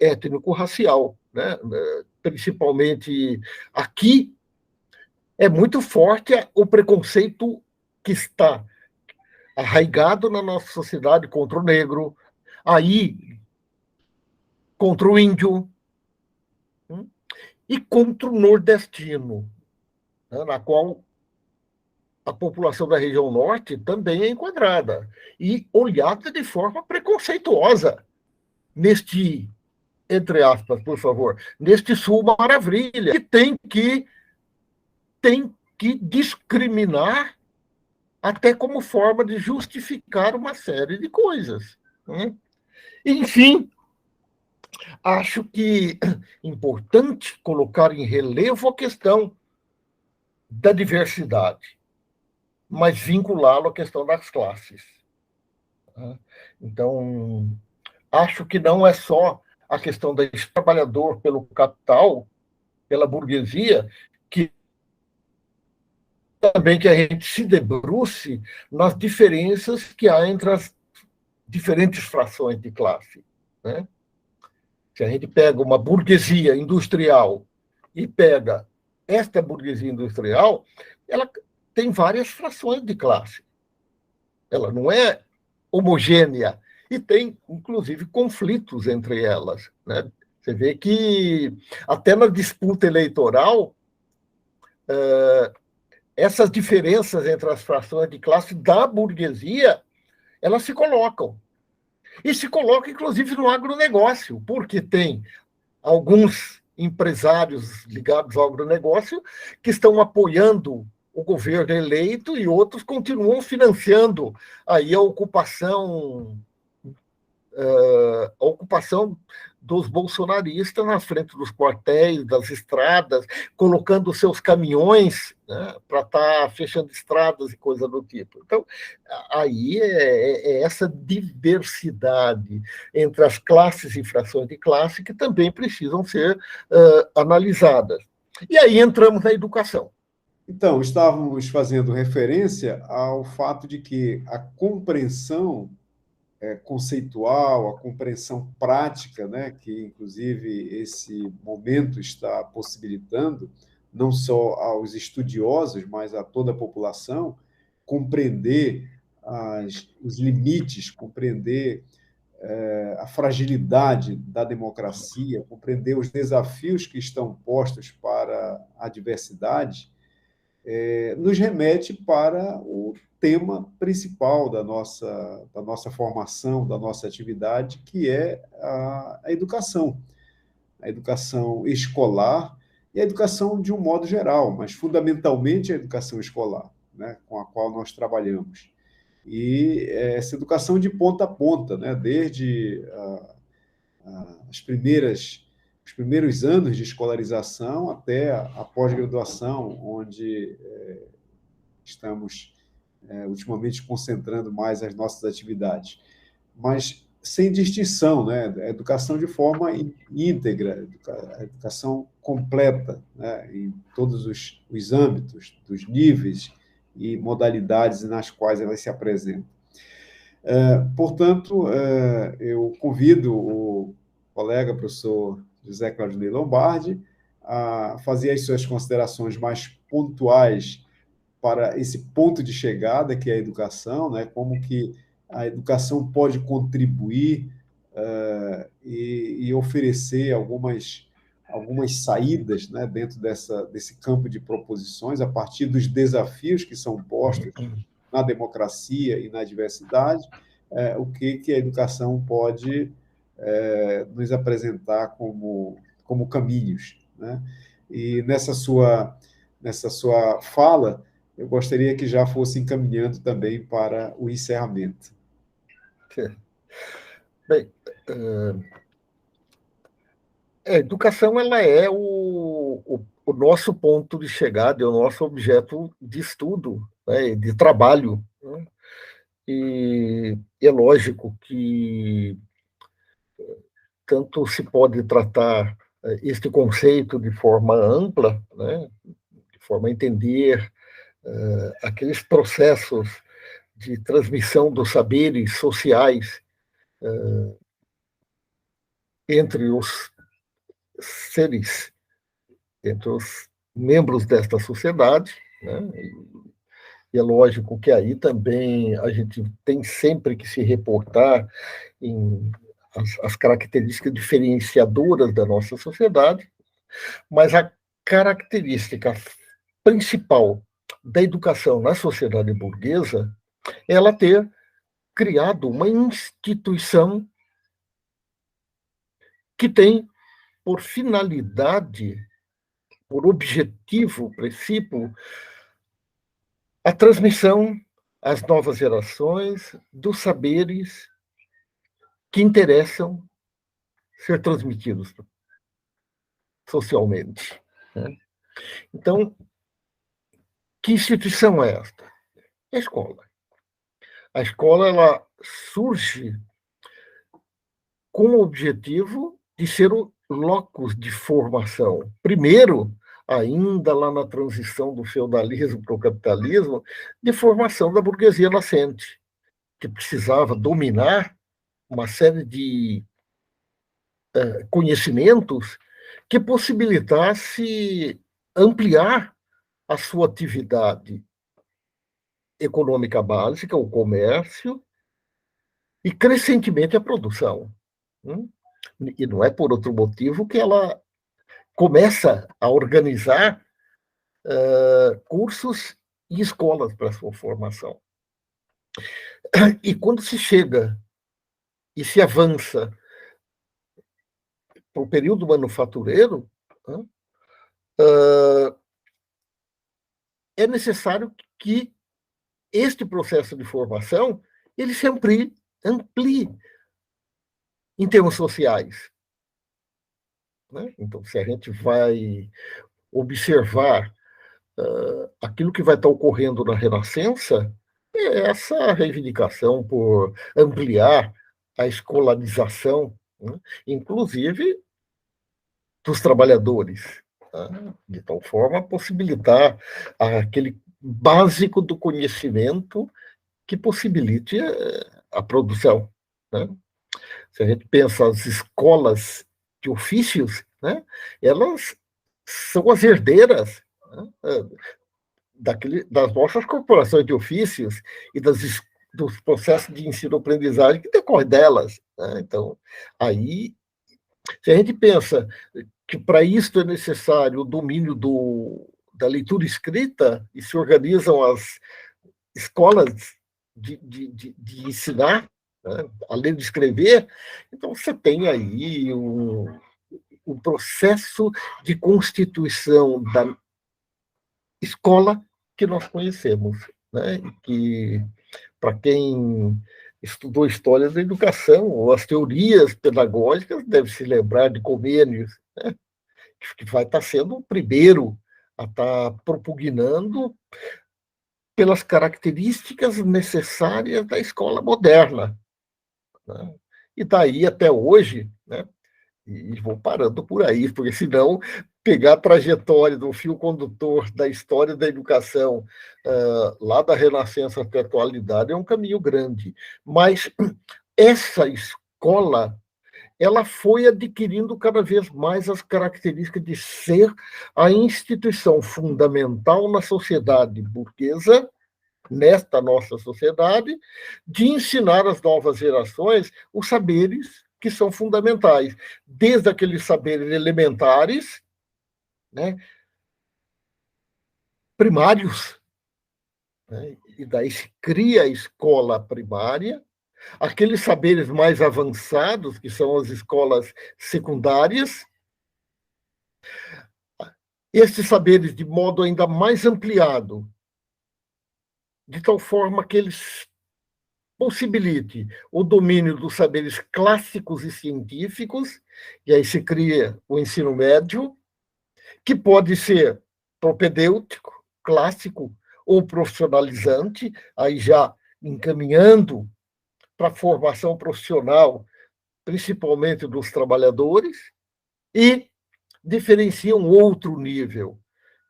étnico-racial. Né? Principalmente aqui, é muito forte o preconceito que está arraigado na nossa sociedade contra o negro, aí contra o índio, e contra o nordestino, né, na qual a população da região norte também é enquadrada e olhada de forma preconceituosa neste, entre aspas, por favor, neste sul maravilha, que tem que discriminar até como forma de justificar uma série de coisas. Né? Enfim, acho que é importante colocar em relevo a questão da diversidade, mas vinculá-lo à questão das classes. Então, acho que não é só a questão do trabalhador pelo capital, pela burguesia, que também que a gente se debruce nas diferenças que há entre as diferentes frações de classe. Né? Se a gente pega uma burguesia industrial e pega esta burguesia industrial, ela tem várias frações de classe. Ela não é homogênea e tem, inclusive, conflitos entre elas. Né? Você vê que até na disputa eleitoral, essas diferenças entre as frações de classe da burguesia, elas se colocam. E se colocam, inclusive, no agronegócio, porque tem alguns empresários ligados ao agronegócio que estão apoiando o governo eleito e outros continuam financiando aí a ocupação dos bolsonaristas na frente dos quartéis, das estradas, colocando seus caminhões, né, para estar fechando estradas e coisa do tipo. Então, aí é essa diversidade entre as classes e frações de classe que também precisam ser analisadas. E aí entramos na educação. Então, estávamos fazendo referência ao fato de que a compreensão conceitual, a compreensão prática, né, que inclusive esse momento está possibilitando, não só aos estudiosos, mas a toda a população, compreender os limites, compreender a fragilidade da democracia, compreender os desafios que estão postos para a diversidade, nos remete para o tema principal da nossa formação, da nossa atividade, que é a educação. A educação escolar e a educação de um modo geral, mas fundamentalmente a educação escolar, né, com a qual nós trabalhamos. E essa educação de ponta a ponta, né, desde os primeiros anos de escolarização até a pós-graduação, onde estamos ultimamente concentrando mais as nossas atividades. Mas sem distinção, né? A educação de forma íntegra, a educação completa, né? Em todos os âmbitos, dos níveis e modalidades nas quais ela se apresenta. Portanto, eu convido o colega professor José Claudinei Lombardi a fazer as suas considerações mais pontuais para esse ponto de chegada, que é a educação, né? Como que a educação pode contribuir e oferecer algumas saídas, né, dentro desse campo de proposições, a partir dos desafios que são postos na democracia e na diversidade, o que a educação pode nos apresentar como caminhos, né? E nessa sua fala, eu gostaria que já fosse encaminhando também para o encerramento. Bem, a educação ela é o nosso ponto de chegada, é o nosso objeto de estudo, né, de trabalho. Né? E é lógico que tanto se pode tratar este conceito de forma ampla, né, de forma a entender aqueles processos de transmissão dos saberes sociais entre os seres, entre os membros desta sociedade, né? E é lógico que aí também a gente tem sempre que se reportar em as características diferenciadoras da nossa sociedade, mas a característica principal da educação na sociedade burguesa é ela ter criado uma instituição que tem por finalidade, por objetivo, princípio, a transmissão às novas gerações dos saberes que interessam ser transmitidos socialmente. Né? Então, que instituição é esta? É a escola. A escola ela surge com o objetivo de ser o locus de formação. Primeiro, ainda lá na transição do feudalismo para o capitalismo, de formação da burguesia nascente, que precisava dominar uma série de conhecimentos que possibilitasse ampliar a sua atividade econômica básica, o comércio, e crescentemente a produção. E não é por outro motivo que ela começa a organizar cursos e escolas para a sua formação. E quando se chega e se avança para o período manufatureiro, é necessário que este processo de formação ele sempre amplie em termos sociais. Né? Então, se a gente vai observar aquilo que vai estar ocorrendo na Renascença, é essa reivindicação por ampliar a escolarização, né? Inclusive dos trabalhadores, né? De tal forma a possibilitar aquele básico do conhecimento que possibilite a produção. Né? Se a gente pensa as escolas de ofícios, né, elas são as herdeiras, né, das nossas corporações de ofícios e dos processos de ensino-aprendizagem que decorrem delas. Né? Então, aí, se a gente pensa que para isso é necessário o domínio da leitura escrita e se organizam as escolas de ensinar, né, além de escrever. Então, você tem aí um processo de constituição da escola que nós conhecemos, né, que, para quem estudou história da educação, ou as teorias pedagógicas, deve se lembrar de Comênios, né, que vai estar sendo o primeiro a estar propugnando pelas características necessárias da escola moderna, né? E daí até hoje, né? E vou parando por aí, porque senão pegar a trajetória do fio condutor da história da educação lá da Renascença até a atualidade é um caminho grande. Mas essa escola, ela foi adquirindo cada vez mais as características de ser a instituição fundamental na sociedade burguesa, nesta nossa sociedade, de ensinar às novas gerações os saberes que são fundamentais, desde aqueles saberes elementares, né, primários, né, e daí se cria a escola primária, aqueles saberes mais avançados, que são as escolas secundárias, esses saberes de modo ainda mais ampliado, de tal forma que eles possibilite o domínio dos saberes clássicos e científicos, e aí se cria o ensino médio, que pode ser propedêutico, clássico ou profissionalizante, aí já encaminhando para a formação profissional, principalmente dos trabalhadores, e diferencia um outro nível,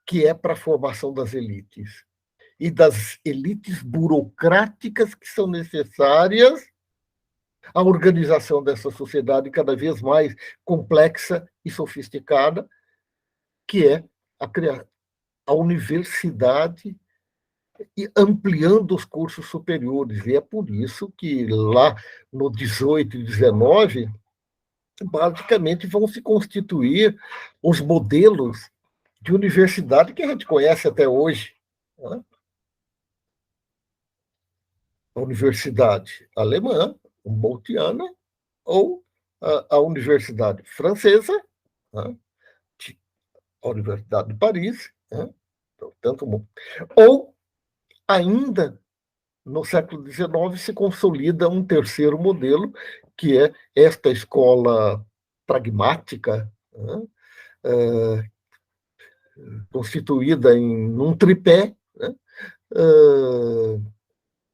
que é para a formação das elites. E das elites burocráticas que são necessárias à organização dessa sociedade cada vez mais complexa e sofisticada, que é a universidade, e ampliando os cursos superiores. E é por isso que lá no 18 e 19, basicamente vão se constituir os modelos de universidade que a gente conhece até hoje, né? A universidade alemã, Humboldtiana, ou a universidade francesa, né? A Universidade de Paris, né? Tanto, ou ainda no século XIX se consolida um terceiro modelo, que é esta escola pragmática, né? Constituída em um tripé, né?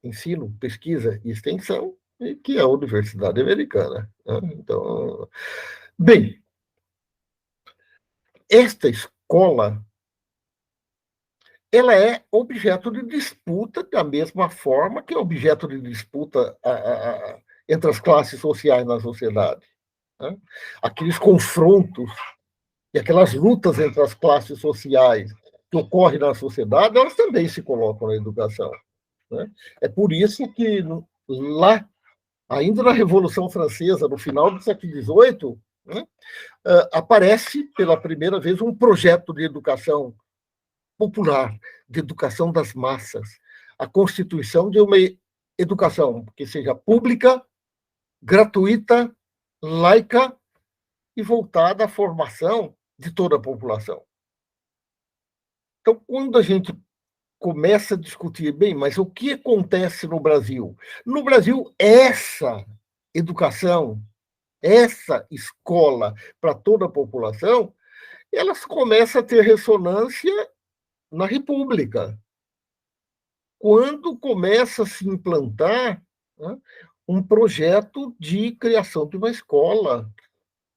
Ensino, pesquisa e extensão, que é a Universidade Americana, né? Então, bem, esta escola, ela é objeto de disputa da mesma forma que é objeto de disputa entre as classes sociais na sociedade, né? Aqueles confrontos e aquelas lutas entre as classes sociais que ocorrem na sociedade, elas também se colocam na educação, né? É por isso que lá, ainda na Revolução Francesa, no final do século XVIII, né, aparece pela primeira vez um projeto de educação popular, de educação das massas, a constituição de uma educação que seja pública, gratuita, laica e voltada à formação de toda a população. Então, quando a gente começa a discutir, bem, mas o que acontece no Brasil? No Brasil, essa educação, essa escola para toda a população, elas começam a ter ressonância na República, quando começa a se implantar, né, um projeto de criação de uma escola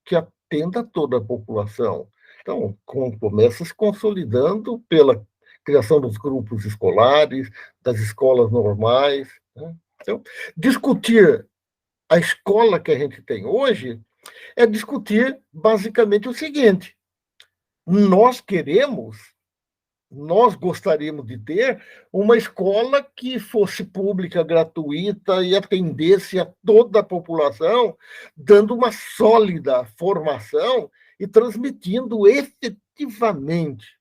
que atenda a toda a população. Então, começa se consolidando pela criação dos grupos escolares, das escolas normais, né? Então, discutir a escola que a gente tem hoje é discutir basicamente o seguinte: nós gostaríamos de ter uma escola que fosse pública, gratuita e atendesse a toda a população, dando uma sólida formação e transmitindo efetivamente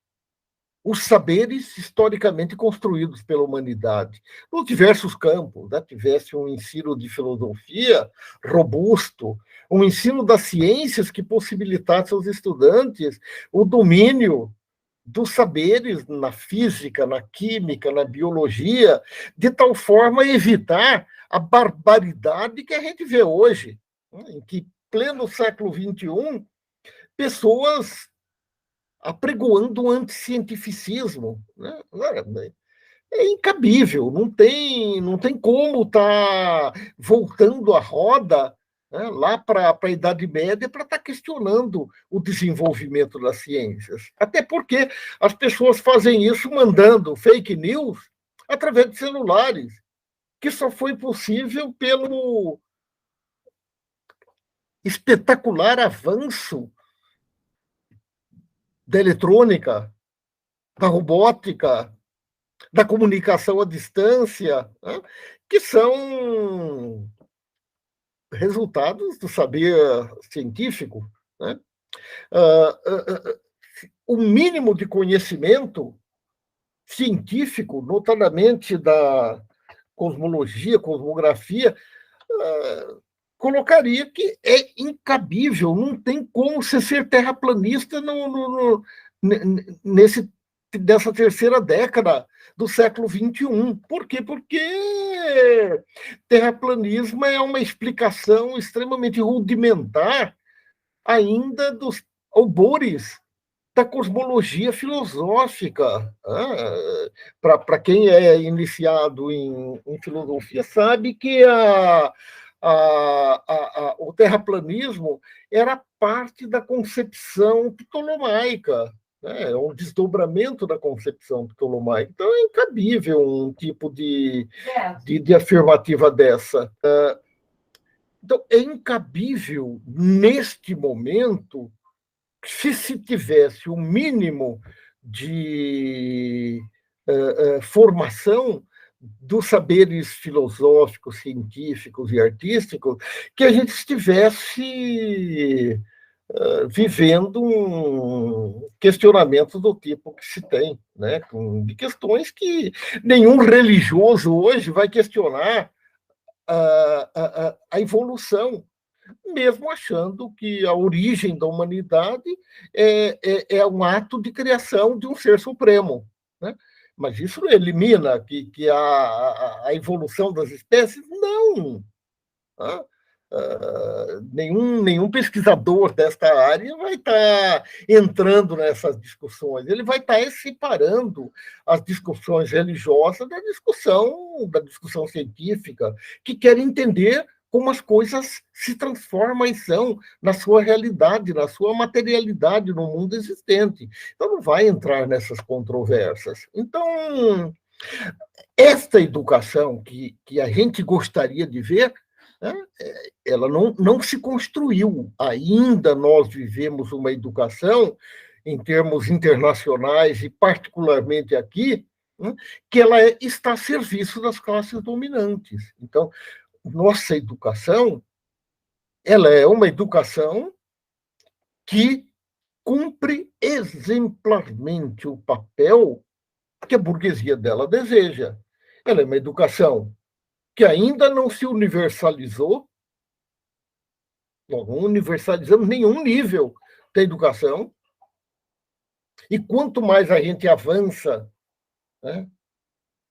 os saberes historicamente construídos pela humanidade, nos diversos campos, né? Tivesse um ensino de filosofia robusto, um ensino das ciências que possibilitasse aos estudantes o domínio dos saberes na física, na química, na biologia, de tal forma a evitar a barbaridade que a gente vê hoje, né? Em que, pleno século XXI, pessoas apregoando um anticientificismo, né? É incabível, não tem como estar voltando a roda, né, lá para a Idade Média para estar questionando o desenvolvimento das ciências. Até porque as pessoas fazem isso mandando fake news através de celulares, que só foi possível pelo espetacular avanço da eletrônica, da robótica, da comunicação à distância, né, que são resultados do saber científico, né? O mínimo de conhecimento científico, notadamente da cosmologia, cosmografia, colocaria que é incabível, não tem como você ser terraplanista dessa terceira década do século XXI. Por quê? Porque terraplanismo é uma explicação extremamente rudimentar ainda dos albores da cosmologia filosófica. Para quem é iniciado em filosofia, sabe que o terraplanismo era parte da concepção ptolomaica, né? É um desdobramento da concepção ptolomaica. Então, é incabível um tipo de afirmativa dessa. Então, é incabível, neste momento, se tivesse o mínimo de formação dos saberes filosóficos, científicos e artísticos, que a gente estivesse vivendo um questionamento do tipo que se tem, né? De questões que nenhum religioso hoje vai questionar a evolução, mesmo achando que a origem da humanidade é um ato de criação de um ser supremo, né? Mas isso não elimina que a evolução das espécies? Não. Tá? Nenhum pesquisador desta área vai estar entrando nessas discussões. Ele vai estar separando as discussões religiosas da discussão científica, que quer entender como as coisas se transformam e são na sua realidade, na sua materialidade no mundo existente. Então, não vai entrar nessas controvérsias. Então, esta educação que a gente gostaria de ver, né, ela não se construiu. Ainda nós vivemos uma educação, em termos internacionais e particularmente aqui, né, que ela está a serviço das classes dominantes. Então, nossa educação, ela é uma educação que cumpre exemplarmente o papel que a burguesia dela deseja. Ela é uma educação que ainda não se universalizou, nós não universalizamos nenhum nível da educação, e quanto mais a gente avança, né,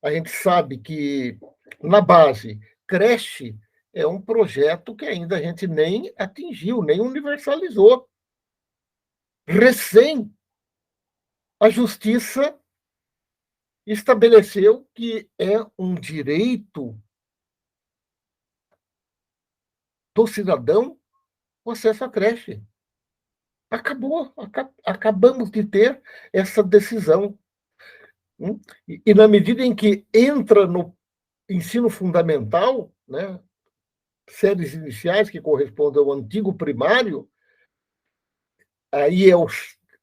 a gente sabe que, na base, creche é um projeto que ainda a gente nem atingiu, nem universalizou. Recém, a justiça estabeleceu que é um direito do cidadão o acesso à creche. Acabamos de ter essa decisão. E na medida em que entra no ensino fundamental, né, séries iniciais que correspondem ao antigo primário, aí é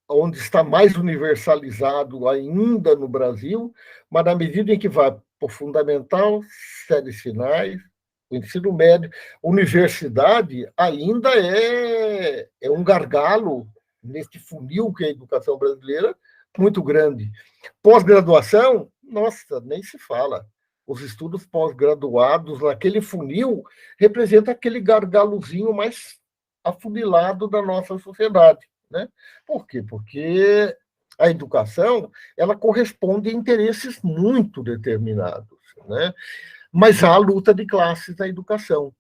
onde está mais universalizado ainda no Brasil, mas na medida em que vai para o fundamental, séries finais, o ensino médio, universidade, ainda é um gargalo neste funil que é a educação brasileira, muito grande. Pós-graduação, nossa, nem se fala. Os estudos pós-graduados, naquele funil, representa aquele gargalozinho mais afunilado da nossa sociedade, né? Por quê? Porque a educação, ela corresponde a interesses muito determinados, né? Mas há a luta de classes na educação.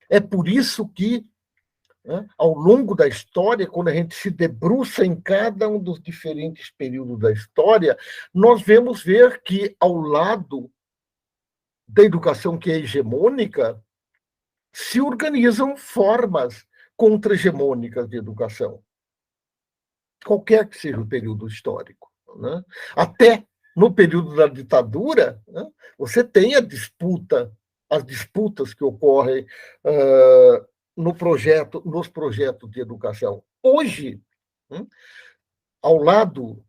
É por isso que, né, ao longo da história, quando a gente se debruça em cada um dos diferentes períodos da história, nós vemos ver que, ao lado da educação que é hegemônica, se organizam formas contra-hegemônicas de educação, qualquer que seja o período histórico, né? Até no período da ditadura, né, você tem as disputas que ocorrem nos projetos de educação. Hoje, ao lado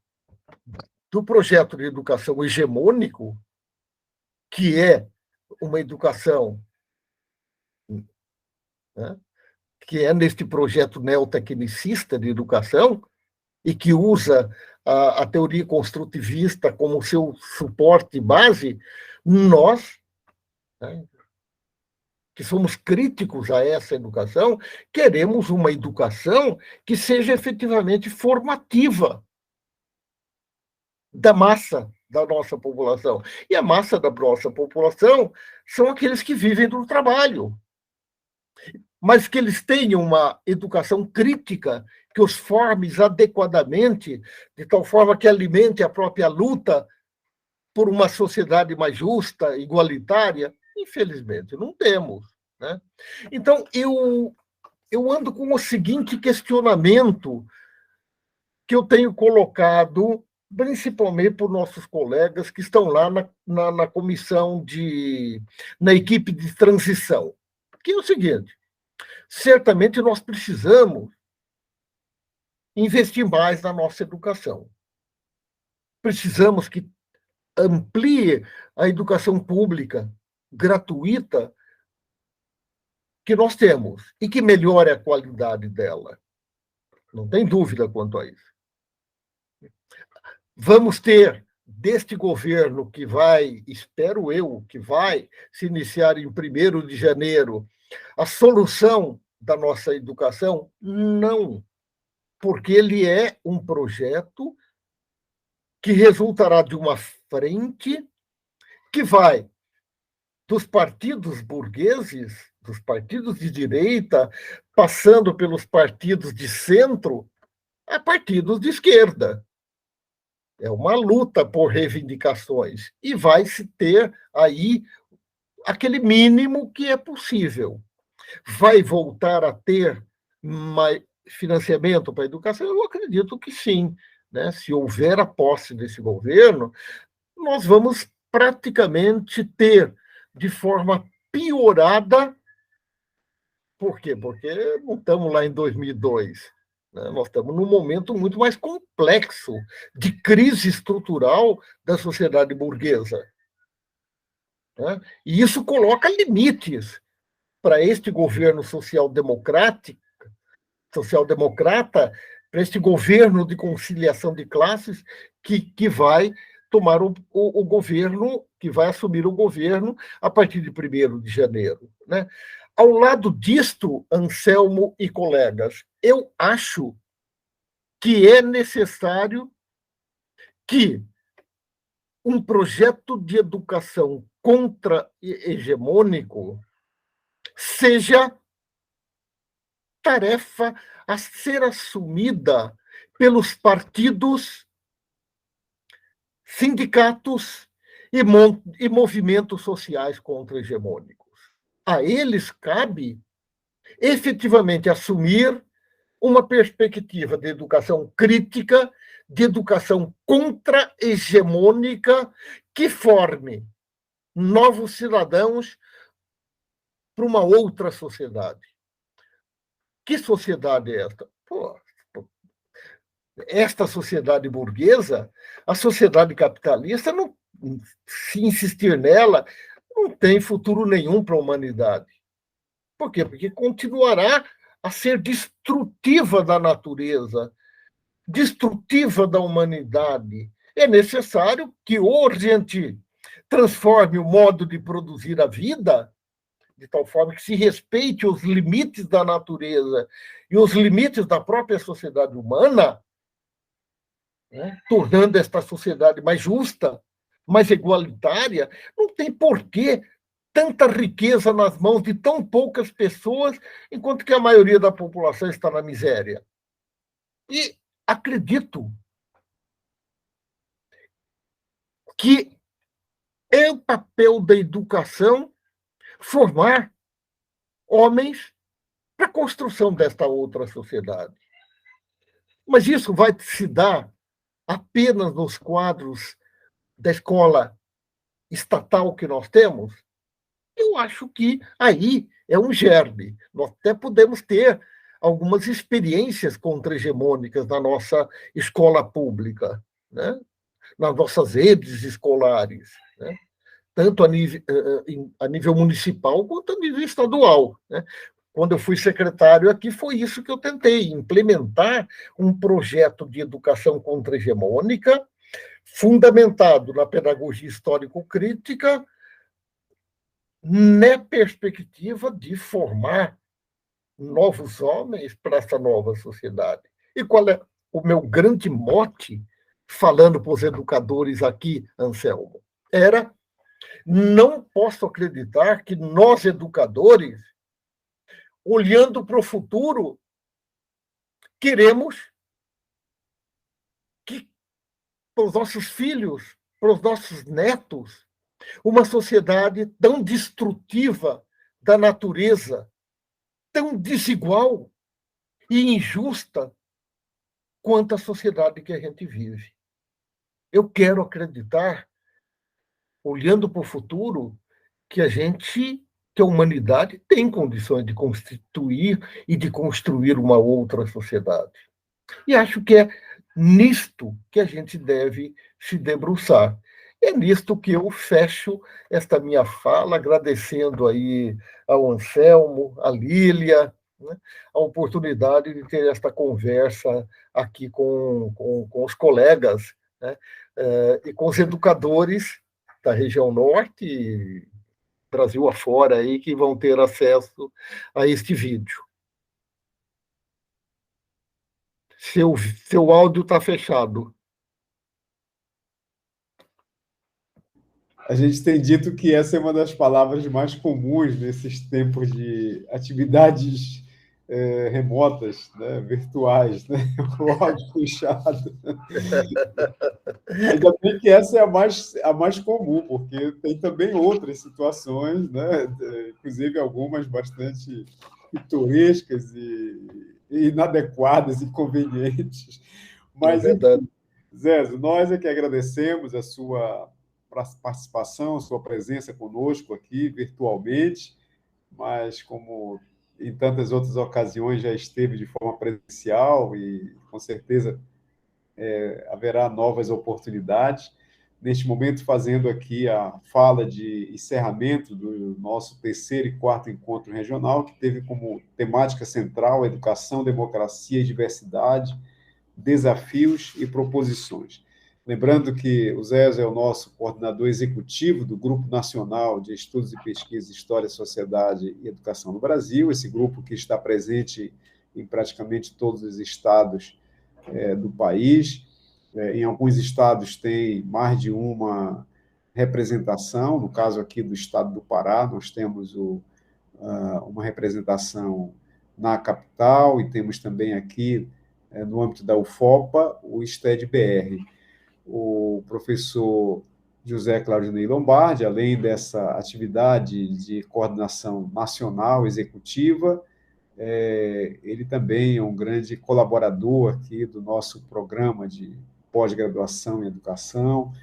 do projeto de educação hegemônico, que é uma educação, né, que é neste projeto neotecnicista de educação, e que usa a teoria construtivista como seu suporte base, nós, né, que somos críticos a essa educação, queremos uma educação que seja efetivamente formativa da massa da nossa população. E a massa da nossa população são aqueles que vivem do trabalho, mas que eles tenham uma educação crítica que os forme adequadamente, de tal forma que alimente a própria luta por uma sociedade mais justa, igualitária. Infelizmente, não temos, né? Então, eu ando com o seguinte questionamento que eu tenho colocado, principalmente por nossos colegas que estão lá na comissão na equipe de transição, que é o seguinte: certamente nós precisamos investir mais na nossa educação. Precisamos que amplie a educação pública, gratuita, que nós temos, e que melhore a qualidade dela. Não tem dúvida quanto a isso. Vamos ter, deste governo que vai, espero eu, que vai se iniciar em 1º de janeiro, a solução da nossa educação? Não, porque ele é um projeto que resultará de uma frente que vai dos partidos burgueses, dos partidos de direita, passando pelos partidos de centro, a partidos de esquerda. É uma luta por reivindicações. E vai se ter aí aquele mínimo que é possível. Vai voltar a ter mais financiamento para a educação? Eu acredito que sim, né? Se houver a posse desse governo, nós vamos praticamente ter de forma piorada. Por quê? Porque não estamos lá em 2002. Né? Nós estamos num momento muito mais complexo de crise estrutural da sociedade burguesa. Né? E isso coloca limites para este governo social-democrata, para este governo de conciliação de classes que vai tomar o governo, que vai assumir o governo a partir de 1º de janeiro. Né? Ao lado disto, Anselmo e colegas, eu acho que é necessário que um projeto de educação contra-hegemônico seja tarefa a ser assumida pelos partidos, sindicatos e movimentos sociais contra-hegemônicos. A eles cabe efetivamente assumir uma perspectiva de educação crítica, de educação contra-hegemônica, que forme novos cidadãos para uma outra sociedade. Que sociedade é esta? Esta sociedade burguesa, a sociedade capitalista, não, se insistir nela, não tem futuro nenhum para a humanidade. Por quê? Porque continuará a ser destrutiva da natureza, destrutiva da humanidade, é necessário que ou a gente transforme o modo de produzir a vida de tal forma que se respeite os limites da natureza e os limites da própria sociedade humana, né, tornando esta sociedade mais justa, mais igualitária. Não tem porquê tanta riqueza nas mãos de tão poucas pessoas, enquanto que a maioria da população está na miséria. E acredito que é o papel da educação formar homens para a construção desta outra sociedade. Mas isso vai se dar apenas nos quadros da escola estatal que nós temos? Eu acho que aí é um germe. Nós até podemos ter algumas experiências contra-hegemônicas na nossa escola pública, né? Nas nossas redes escolares, né? Tanto a nível municipal quanto a nível estadual, né? Quando eu fui secretário aqui, foi isso que eu tentei, implementar um projeto de educação contra-hegemônica, fundamentado na pedagogia histórico-crítica, na perspectiva de formar novos homens para essa nova sociedade. E qual é o meu grande mote, falando para os educadores aqui, Anselmo? Era: não posso acreditar que nós, educadores, olhando para o futuro, queremos que para os nossos filhos, para os nossos netos, uma sociedade tão destrutiva da natureza, tão desigual e injusta quanto a sociedade que a gente vive. Eu quero acreditar, olhando para o futuro, que que a humanidade tem condições de constituir e de construir uma outra sociedade. E acho que é nisto que a gente deve se debruçar. É nisto que eu fecho esta minha fala, agradecendo aí ao Anselmo, à Lília, né, a oportunidade de ter esta conversa aqui com os colegas, né, e com os educadores da região norte, Brasil afora, aí, que vão ter acesso a este vídeo. Seu áudio está fechado. A gente tem dito que essa é uma das palavras mais comuns nesses tempos de atividades remotas, né, virtuais, né? O áudio fechado. Ainda bem que essa é a mais comum, porque tem também outras situações, né? Inclusive algumas bastante pitorescas e inadequadas, inconvenientes. Mas, enfim, Zé, nós é que agradecemos a sua participação, a sua presença conosco aqui virtualmente, mas como em tantas outras ocasiões já esteve de forma presencial e com certeza haverá novas oportunidades. Neste momento, fazendo aqui a fala de encerramento do nosso terceiro e quarto encontro regional, que teve como temática central educação, democracia e diversidade, desafios e proposições. Lembrando que o Zé é o nosso coordenador executivo do Grupo Nacional de Estudos e Pesquisas, História, Sociedade e Educação no Brasil, esse grupo que está presente em praticamente todos os estados do país. Em alguns estados tem mais de uma representação, no caso aqui do estado do Pará, nós temos uma representação na capital e temos também aqui, no âmbito da UFOPA, o STED-BR. O professor José Claudinei Lombardi, além dessa atividade de coordenação nacional executiva, ele também é um grande colaborador aqui do nosso programa de pós-graduação em educação,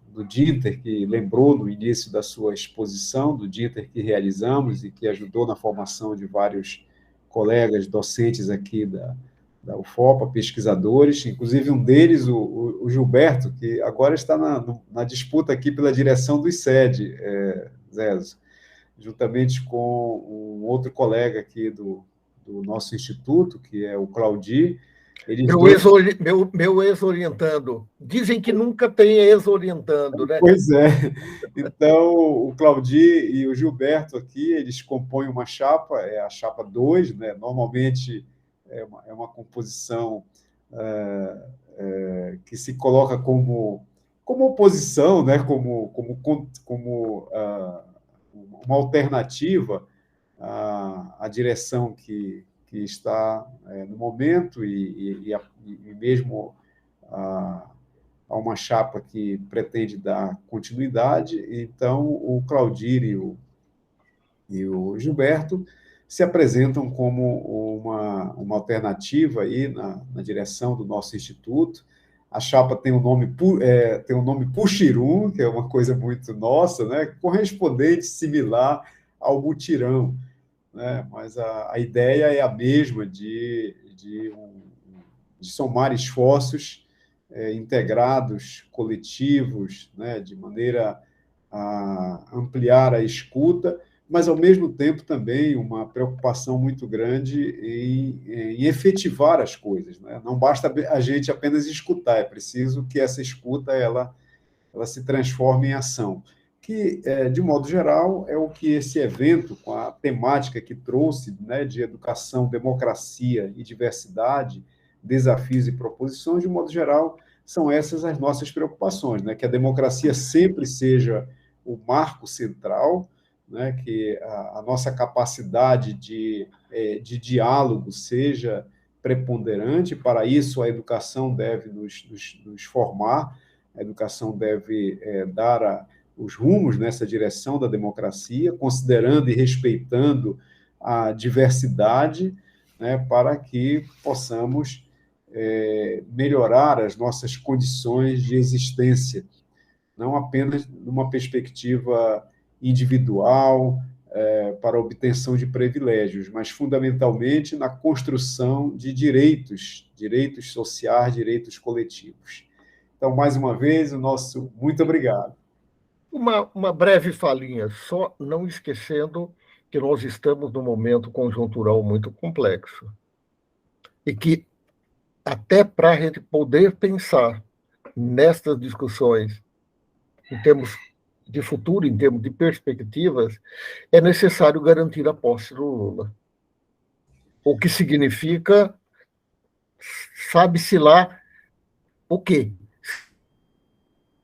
do DINTER, que lembrou no início da sua exposição, do DINTER que realizamos e que ajudou na formação de vários colegas docentes aqui da UFOPA, pesquisadores, inclusive um deles, o Gilberto, que agora está na disputa aqui pela direção do ICED, Zé, juntamente com um outro colega aqui do nosso instituto, que é o Claudi, Eles dois... Meu ex-orientando. Dizem que nunca tem ex-orientando, né? Pois é. Então, o Claudir e o Gilberto aqui, eles compõem uma chapa, é a chapa 2, né? Normalmente é uma composição que se coloca como oposição, né? Como uma alternativa à direção que está no momento e mesmo a uma chapa que pretende dar continuidade. Então, o Claudir e o Gilberto se apresentam como uma alternativa aí na direção do nosso instituto. A chapa tem tem o nome Puxirum, que é uma coisa muito nossa, né? Correspondente, similar ao mutirão, né? Mas a ideia é a mesma de somar esforços integrados, coletivos, né? De maneira a ampliar a escuta, mas, ao mesmo tempo, também uma preocupação muito grande em efetivar as coisas, né? Não basta a gente apenas escutar, é preciso que essa escuta ela se transforme em ação, que, de modo geral, é o que esse evento, com a temática que trouxe, né, de educação, democracia e diversidade, desafios e proposições, de modo geral, são essas as nossas preocupações, né? Que a democracia sempre seja o marco central, né? Que a nossa capacidade de diálogo seja preponderante. Para isso, a educação deve nos formar, a educação deve dar os rumos nessa direção da democracia, considerando e respeitando a diversidade, né? Para que possamos melhorar as nossas condições de existência, não apenas numa perspectiva individual, para a obtenção de privilégios, mas fundamentalmente na construção de direitos sociais, direitos coletivos. Então, mais uma vez, o nosso muito obrigado. Uma breve falinha, só não esquecendo que nós estamos num momento conjuntural muito complexo e que até para a gente poder pensar nestas discussões em termos de futuro, em termos de perspectivas, é necessário garantir a posse do Lula. O que significa, sabe-se lá o quê?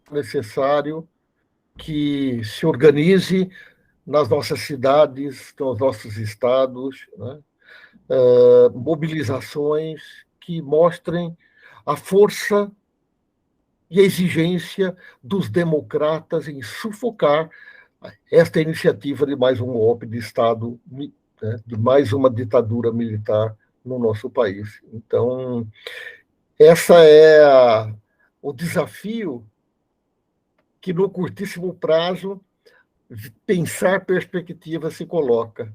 É necessário que se organize nas nossas cidades, nos nossos estados, né? Mobilizações que mostrem a força e a exigência dos democratas em sufocar esta iniciativa de mais um golpe de Estado, né, de mais uma ditadura militar no nosso país. Então, essa é o desafio que, no curtíssimo prazo, pensar perspectiva se coloca.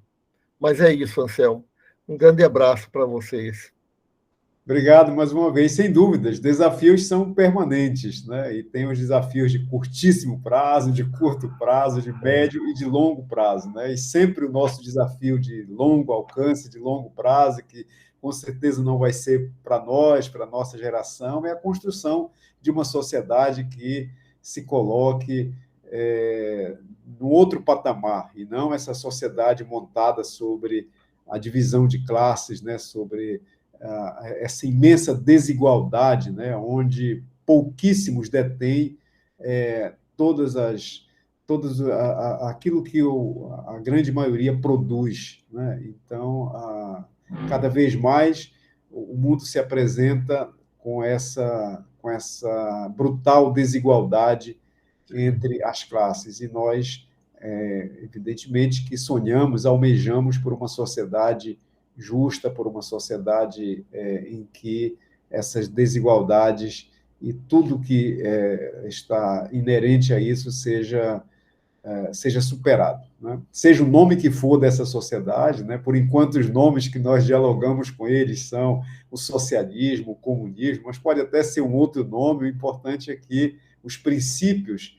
Mas é isso, Anselmo. Um grande abraço para vocês. Obrigado mais uma vez. Sem dúvidas, desafios são permanentes, né? E tem os desafios de curtíssimo prazo, de curto prazo, de médio e de longo prazo, né? E sempre o nosso desafio de longo alcance, de longo prazo, que com certeza não vai ser para nós, para a nossa geração, é a construção de uma sociedade que se coloque no outro patamar, e não essa sociedade montada sobre a divisão de classes, né? Sobre essa imensa desigualdade, né, onde pouquíssimos detêm aquilo que a grande maioria produz, né? Então, cada vez mais o mundo se apresenta com essa brutal desigualdade entre as classes, e nós, evidentemente, que sonhamos, almejamos por uma sociedade justa, por uma sociedade em que essas desigualdades e tudo que está inerente a isso seja superado, né? Seja o nome que for dessa sociedade, né? Por enquanto os nomes que nós dialogamos com eles são o socialismo, o comunismo, mas pode até ser um outro nome. O importante é que os princípios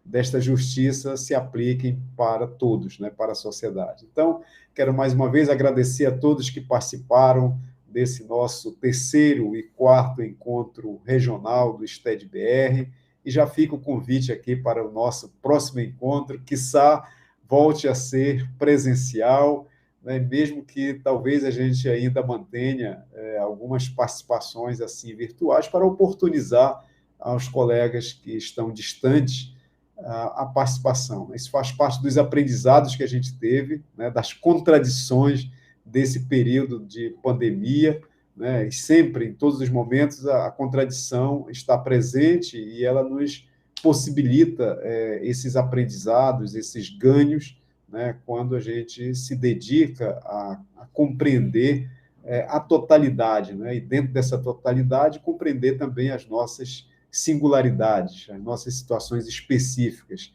desta justiça se apliquem para todos, né, para a sociedade. Então, quero mais uma vez agradecer a todos que participaram desse nosso terceiro e quarto encontro regional do STED-BR, e já fica o convite aqui para o nosso próximo encontro, quiçá volte a ser presencial, né, mesmo que talvez a gente ainda mantenha algumas participações assim virtuais para oportunizar aos colegas que estão distantes a participação. Isso faz parte dos aprendizados que a gente teve, né, das contradições desse período de pandemia, né, e sempre, em todos os momentos, a contradição está presente e ela nos possibilita esses aprendizados, esses ganhos, né, quando a gente se dedica a compreender a totalidade, né, e dentro dessa totalidade compreender também as nossas singularidades, as nossas situações específicas.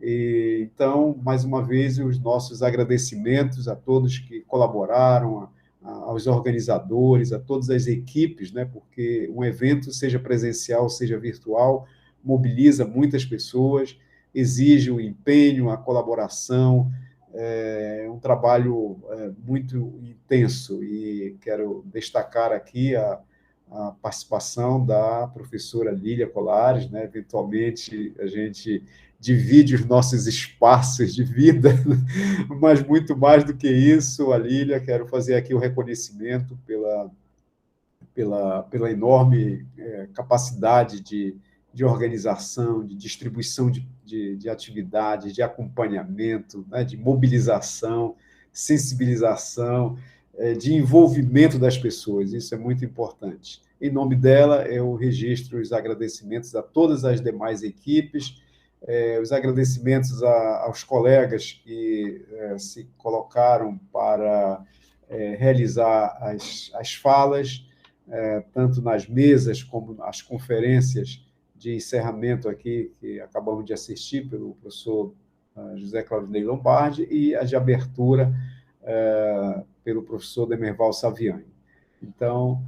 Então, mais uma vez, os nossos agradecimentos a todos que colaboraram, aos organizadores, a todas as equipes, né, porque um evento, seja presencial, seja virtual, mobiliza muitas pessoas, exige o empenho, a colaboração, é um trabalho muito intenso, e quero destacar aqui a participação da professora Lília Colares, né? Eventualmente a gente divide os nossos espaços de vida, mas muito mais do que isso, a Lília, quero fazer aqui o reconhecimento pela enorme capacidade de organização, de distribuição de atividades, de acompanhamento, né? De mobilização, sensibilização, de envolvimento das pessoas, isso é muito importante. Em nome dela, eu registro os agradecimentos a todas as demais equipes, os agradecimentos aos colegas que se colocaram para realizar as falas, tanto nas mesas como nas conferências de encerramento aqui, que acabamos de assistir pelo professor José Claudinei Lombardi, e a de abertura pelo professor Demerval Saviani. Então,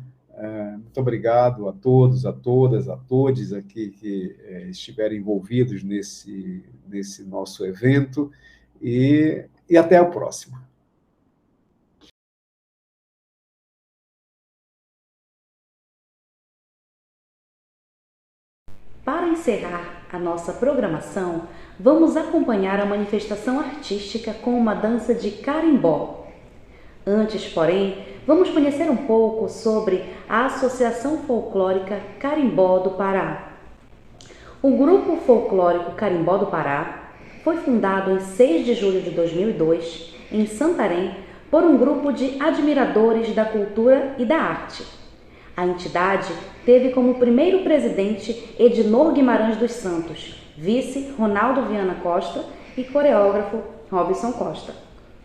muito obrigado a todos, a todas, a todos aqui que estiverem envolvidos nesse nosso evento, e até a próxima. Para encerrar a nossa programação, vamos acompanhar a manifestação artística com uma dança de carimbó. Antes, porém, vamos conhecer um pouco sobre a Associação Folclórica Carimbó do Pará. O Grupo Folclórico Carimbó do Pará foi fundado em 6 de julho de 2002, em Santarém, por um grupo de admiradores da cultura e da arte. A entidade teve como primeiro presidente Edinor Guimarães dos Santos, vice Ronaldo Viana Costa e coreógrafo Robson Costa.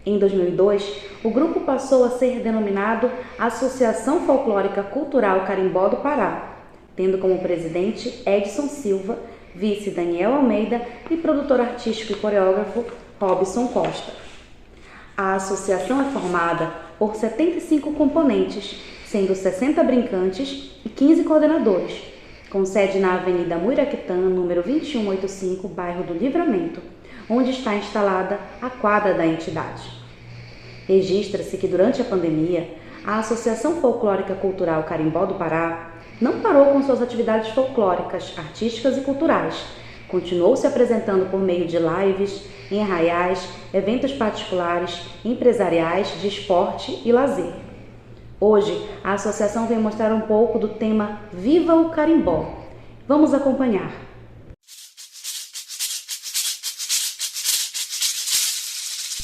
Em 2002, o grupo passou a ser denominado Associação Folclórica Cultural Carimbó do Pará, tendo como presidente Edson Silva, vice Daniel Almeida e produtor artístico e coreógrafo Robson Costa. A associação é formada por 75 componentes, sendo 60 brincantes e 15 coordenadores, com sede na Avenida Muiraquitã, número 2185, bairro do Livramento, onde está instalada a quadra da entidade. Registra-se que durante a pandemia, a Associação Folclórica Cultural Carimbó do Pará não parou com suas atividades folclóricas, artísticas e culturais. Continuou se apresentando por meio de lives, em arraiais, eventos particulares, empresariais, de esporte e lazer. Hoje, a associação vem mostrar um pouco do tema Viva o Carimbó. Vamos acompanhar.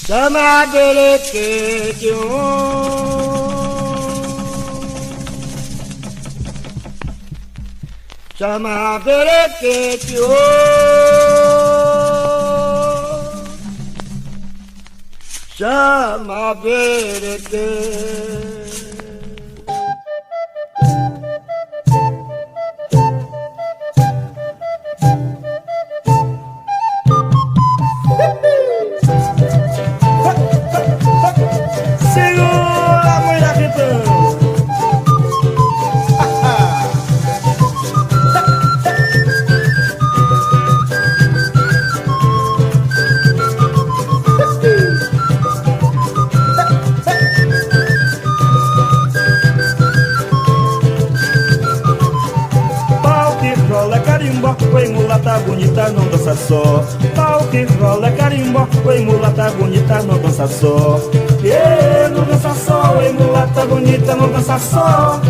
Chama berequete o, chama berequete. só. Pau que rola carimbó, oi mulata bonita, não dança só. Não dança só, oi mulata bonita, não dança só.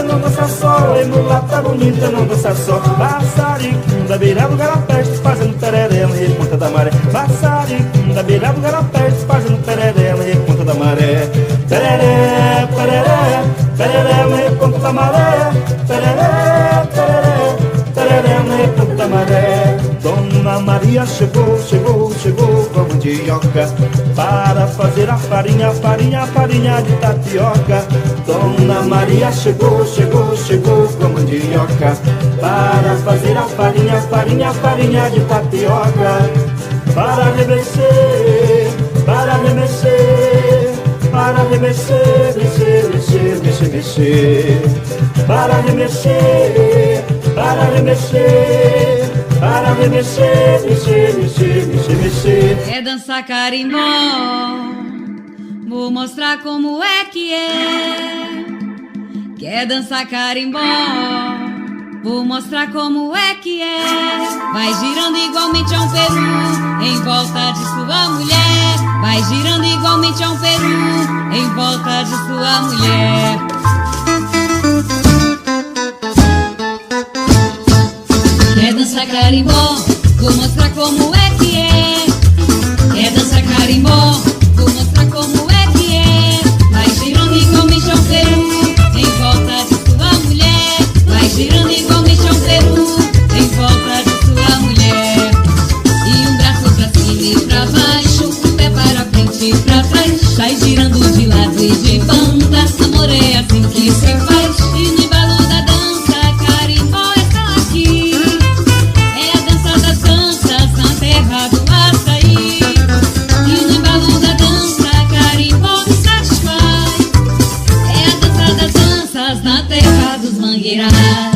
Não dança só, oi mulata bonita, não dança só. Passariquinho da beira do garapé, fazendo tereré na reponta da maré. Passariquinho da beira do garapé, fazendo tereré na reponta da maré. Tereré, tereré, tereré na reponta da maré. Tereré, tereré, tereré na reponta da maré. Dona Maria chegou, chegou, chegou com a mandioca para fazer a farinha, farinha, farinha de tapioca. Dona Maria chegou, chegou, chegou com a mandioca para fazer a farinha, farinha, farinha de tapioca. Para remexer, para remexer, para remexer, mexer, mexer, mexer, mexer. Para remexer, para remexer, para remexer, mexer, mexer, mexer, mexer. É dançar carimbó, vou mostrar como é que é. Quer dançar carimbó, vou mostrar como é que é. Vai girando igualmente a um peru em volta de sua mulher. Vai girando igualmente a um peru em volta de sua mulher. Quer dançar carimbó, vou mostrar como é que é. Quer dançar carimbó, vou mostrar como é que é. Vai girando igualmente a um peru em volta de sua mulher. Vai girando igualmente a um peru em volta de sua mulher. E um braço pra cima e pra baixo, um pé para frente e pra trás. Sai girando de lado e de banda, amor é assim que se faz. E no embalo da dança, carimbó está aqui. É a dança das danças na terra do açaí. E no embalo da dança, carimbó me satisfaz. É a dança das danças na terra dos mangueirais.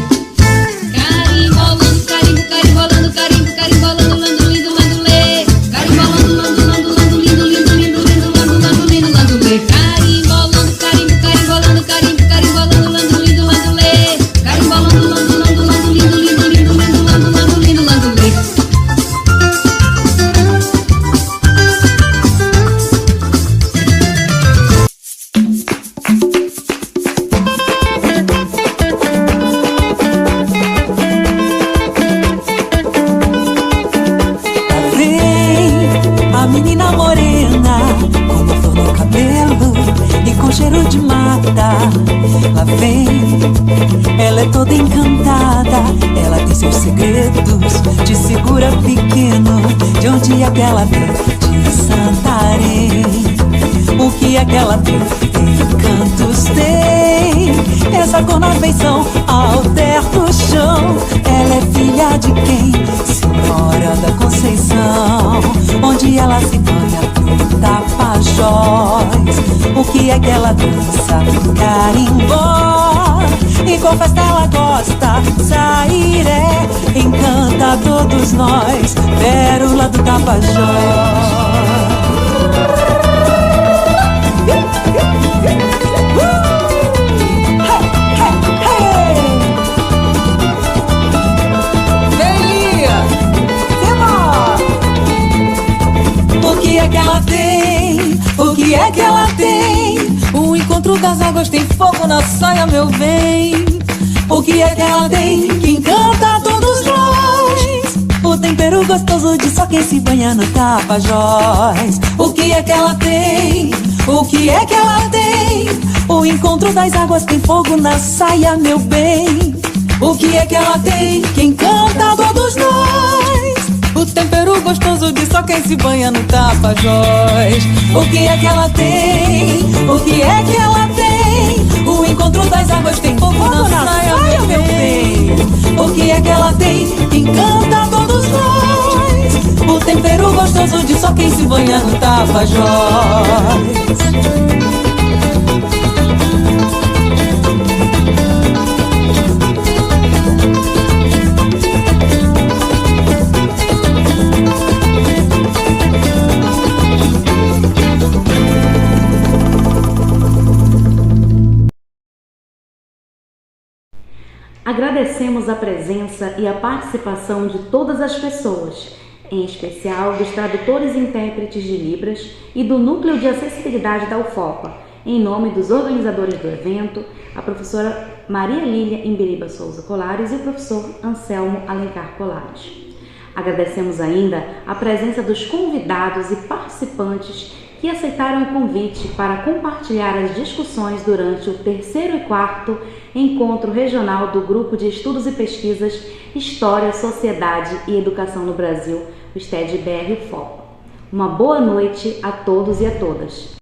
Carimbolando, carimbo, carimbolando, carimbo, carimbolando, lando, lindo, lando, lê. Carimbolando, lando, lando, lando, lindo, lindo, lindo, lindo, lando, lando, lindo, lando, lê. Carimbolando, carimbo, carimbolando, carimbo, carimbolando, lando, lindo, lando, lê. Carimbolando, lando, lando, lando, lindo, lindo, lindo, lindo, lando, lando, lindo, lando, lê. A menina morena, com uma flor no cabelo e com cheiro de mata. Lá vem, ela é toda encantada, ela tem seus segredos, te segura pequeno. De onde é que ela vem? De Santarém. O que é que ela tem? Encantos tem, essa cor na feição, alterna o chão. Ela é filha de quem? Senhora da Conceição. Onde ela se banha pro Tapajós. O que é que ela dança? Carimbó. E qual festa ela gosta? Sairé. Encanta todos nós, pérola do Tapajós. O que é que ela tem? O que é que ela tem? O encontro das águas tem fogo na saia, meu bem. O que é que ela tem? Que encanta todos nós. O tempero gostoso de só quem se banha no Tapajós. O que é que ela tem? O que é que ela tem? O encontro das águas tem fogo na saia, meu bem. O que é que ela tem? Que encanta todos nós. O tempero gostoso de só quem se banha no Tapajós. O que é que ela tem? O que é que ela tem? O encontro das águas tem fogo na saia, meu bem. O que é que ela tem? Que encanta todos nós. O tempero gostoso de só quem se banha no Tapajós. Agradecemos a presença e a participação de todas as pessoas, em especial dos tradutores e intérpretes de Libras e do Núcleo de Acessibilidade da UFOPA, em nome dos organizadores do evento, a professora Maria Lília Imbiriba Souza Colares e o professor Anselmo Alencar Colares. Agradecemos ainda a presença dos convidados e participantes que aceitaram o convite para compartilhar as discussões durante o 3º e 4º Encontro Regional do Grupo de Estudos e Pesquisas História, Sociedade e Educação no Brasil, o STED-BR UFOPA. Uma boa noite a todos e a todas.